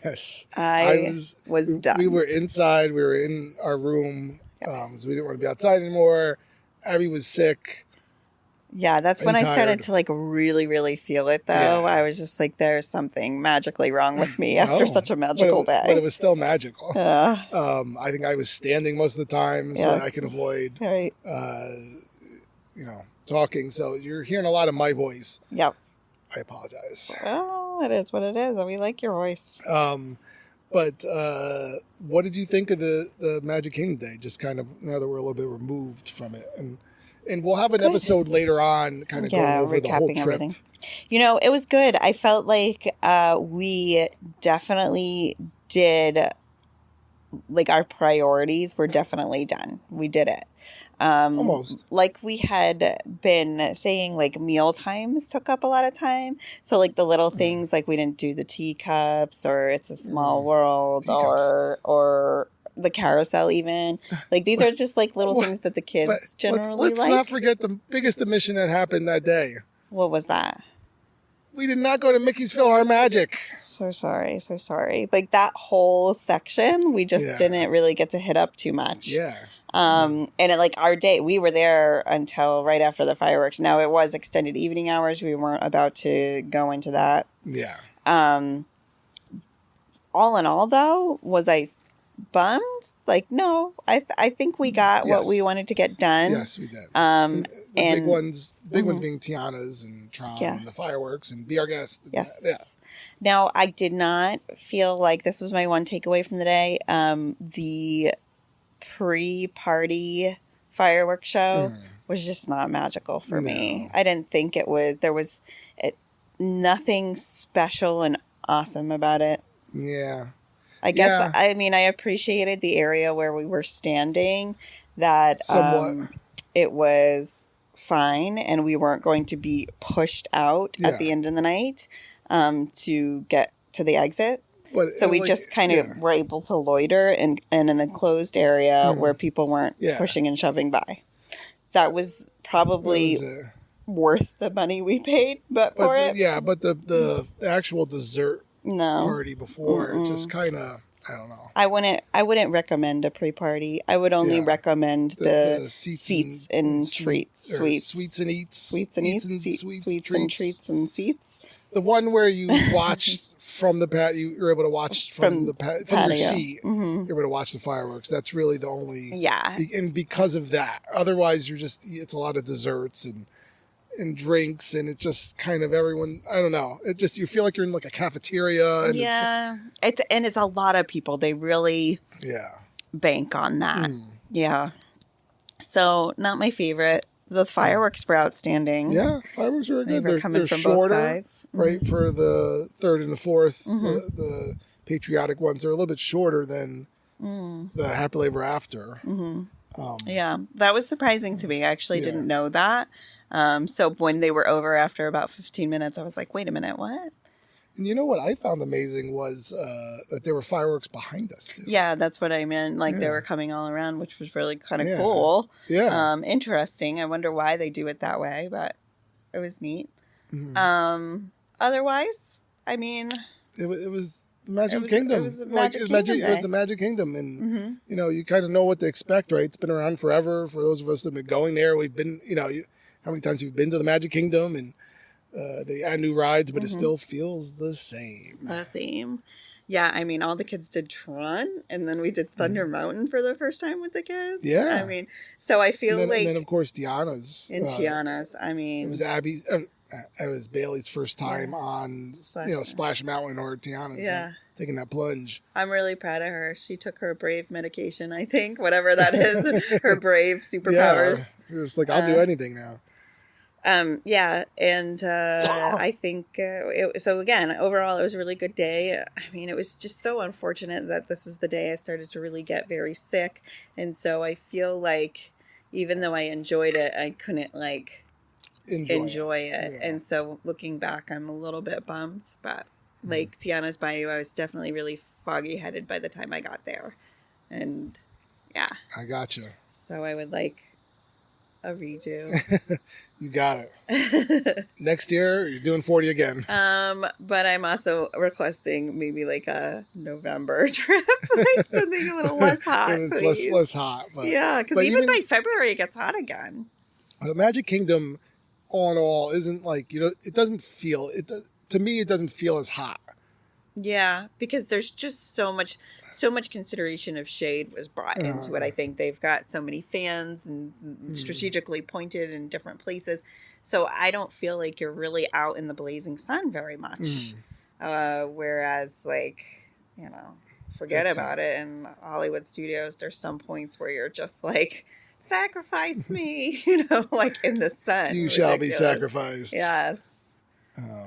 Yes. I was done. We were inside. We were in our room because we didn't want to be outside anymore. Abbie was sick. Yeah, that's when I started to like really, really feel it, though. I was just like, there's something magically wrong with me after such a magical day. But it was still magical. I think I was standing most of the time so that I can avoid, talking. So you're hearing a lot of my voice. Yep. I apologize. Oh, it is what it is. We like your voice. But what did you think of the Magic Kingdom Day? Just kind of, now that we're a little bit removed from it. And we'll have an episode later on kind of going over the whole trip. Everything. It was good. I felt like we definitely did, like our priorities were definitely done. We did it. Almost. Like we had been saying, like meal times took up a lot of time. So like the little things, like we didn't do the teacups or It's a Small World or the carousel even. Like these are just like little things that the kids generally let's not forget the biggest omission that happened that day. What was that? We did not go to Mickey's PhilharMagic. So sorry. Like that whole section, we just didn't really get to hit up too much. Yeah. And like our day, we were there until right after the fireworks. Now it was extended evening hours. We weren't about to go into that. Yeah. All in all, though, was I bummed? Like, no, I think we got what we wanted to get done. Yes, we did. And big ones being Tiana's and Tron and the fireworks and Be Our Guest. Yes. Yeah. Now, I did not feel like this was my one takeaway from the day. The pre-party fireworks show was just not magical for me. I didn't think it was. There was nothing special and awesome about it. Yeah. I guess, I mean, I appreciated the area where we were standing, that it was fine and we weren't going to be pushed out at the end of the night to get to the exit. So we just kind of were able to loiter in an enclosed area where people weren't pushing and shoving by. That was probably worth the money we paid, but for it. Yeah, but the actual dessert party before just kind of, I don't know. I wouldn't recommend a pre-party. I would only recommend the seats and treats. Sweets and eats. Sweets and treats and seats. The one where you watched from the patio, you're able to watch from your seat. You're able to watch the fireworks. That's really the only. Yeah. And because of that, otherwise it's a lot of desserts and drinks, and it's just kind of everyone, I don't know. It just, you feel like you're in like a cafeteria. And it's a lot of people. They really bank on that. Yeah. So not my favorite. The fireworks were outstanding. Yeah, fireworks were good. They're coming from shorter, both sides. Right? For the third and the fourth, the patriotic ones are a little bit shorter than the Happily Ever After. That was surprising to me. I actually didn't know that. So when they were over after about 15 minutes, I was like, wait a minute, what? And you know what I found amazing was that there were fireworks behind us, too. Yeah, that's what I meant. Like, they were coming all around, which was really kind of cool. Yeah. Interesting. I wonder why they do it that way, but it was neat. Otherwise, I mean... It was the Magic Kingdom. It was the Magic Kingdom. And, you kind of know what to expect, right? It's been around forever. For those of us that have been going there, we've been, how many times you've been to the Magic Kingdom, and they add new rides, but it still feels the same. Yeah, I mean, all the kids did Tron, and then we did Thunder Mountain for the first time with the kids. Yeah. I mean, so I feel and like... then, of course, Tiana's. And Tiana's, I mean... It was Abbie's... it was Bailey's first time on, Splash Mountain or Tiana's. Yeah. Taking that plunge. I'm really proud of her. She took her Brave medication, I think, whatever that is, her Brave superpowers. Yeah, it was like, I'll do anything now. Yeah, and I think, so again, overall, it was a really good day. I mean, it was just so unfortunate that this is the day I started to really get very sick, and so I feel like even though I enjoyed it, I couldn't, like, enjoy it. Yeah. And so looking back, I'm a little bit bummed, but like Tiana's Bayou, I was definitely really foggy-headed by the time I got there, and yeah. I gotcha. So I would like a redo. You got it. Next year, you're doing 40 again. But I'm also requesting maybe like a November trip, like something a little less hot. It's less hot. But, yeah, because even by February, it gets hot again. The Magic Kingdom, all in all, isn't like, it doesn't feel, to me, it doesn't feel as hot. Yeah, because there's just so much consideration of shade was brought into it. I think they've got so many fans and strategically pointed in different places. So I don't feel like you're really out in the blazing sun very much. Whereas, like, forget about it. In Hollywood studios, there's some points where you're just like, sacrifice me, like in the sun. You shall be sacrificed. Yes.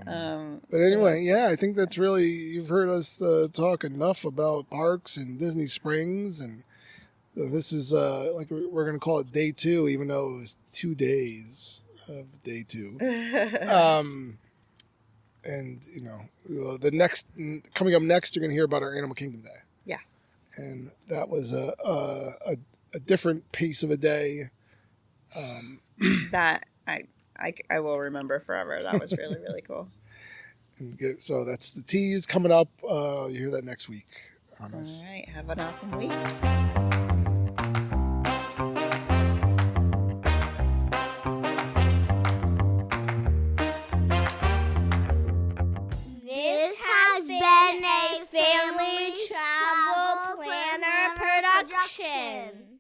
But anyway, yeah, I think that's really, you've heard us talk enough about parks and Disney Springs, and this is like we're going to call it day 2, even though it was 2 days of day 2. And the next coming up next, you're going to hear about our Animal Kingdom Day. Yes, and that was a different pace of a day. That I will remember forever. That was really, really cool. So that's the tease coming up. You hear that next week on us. All right. Have an awesome week. This has been a Family Travel Planner production.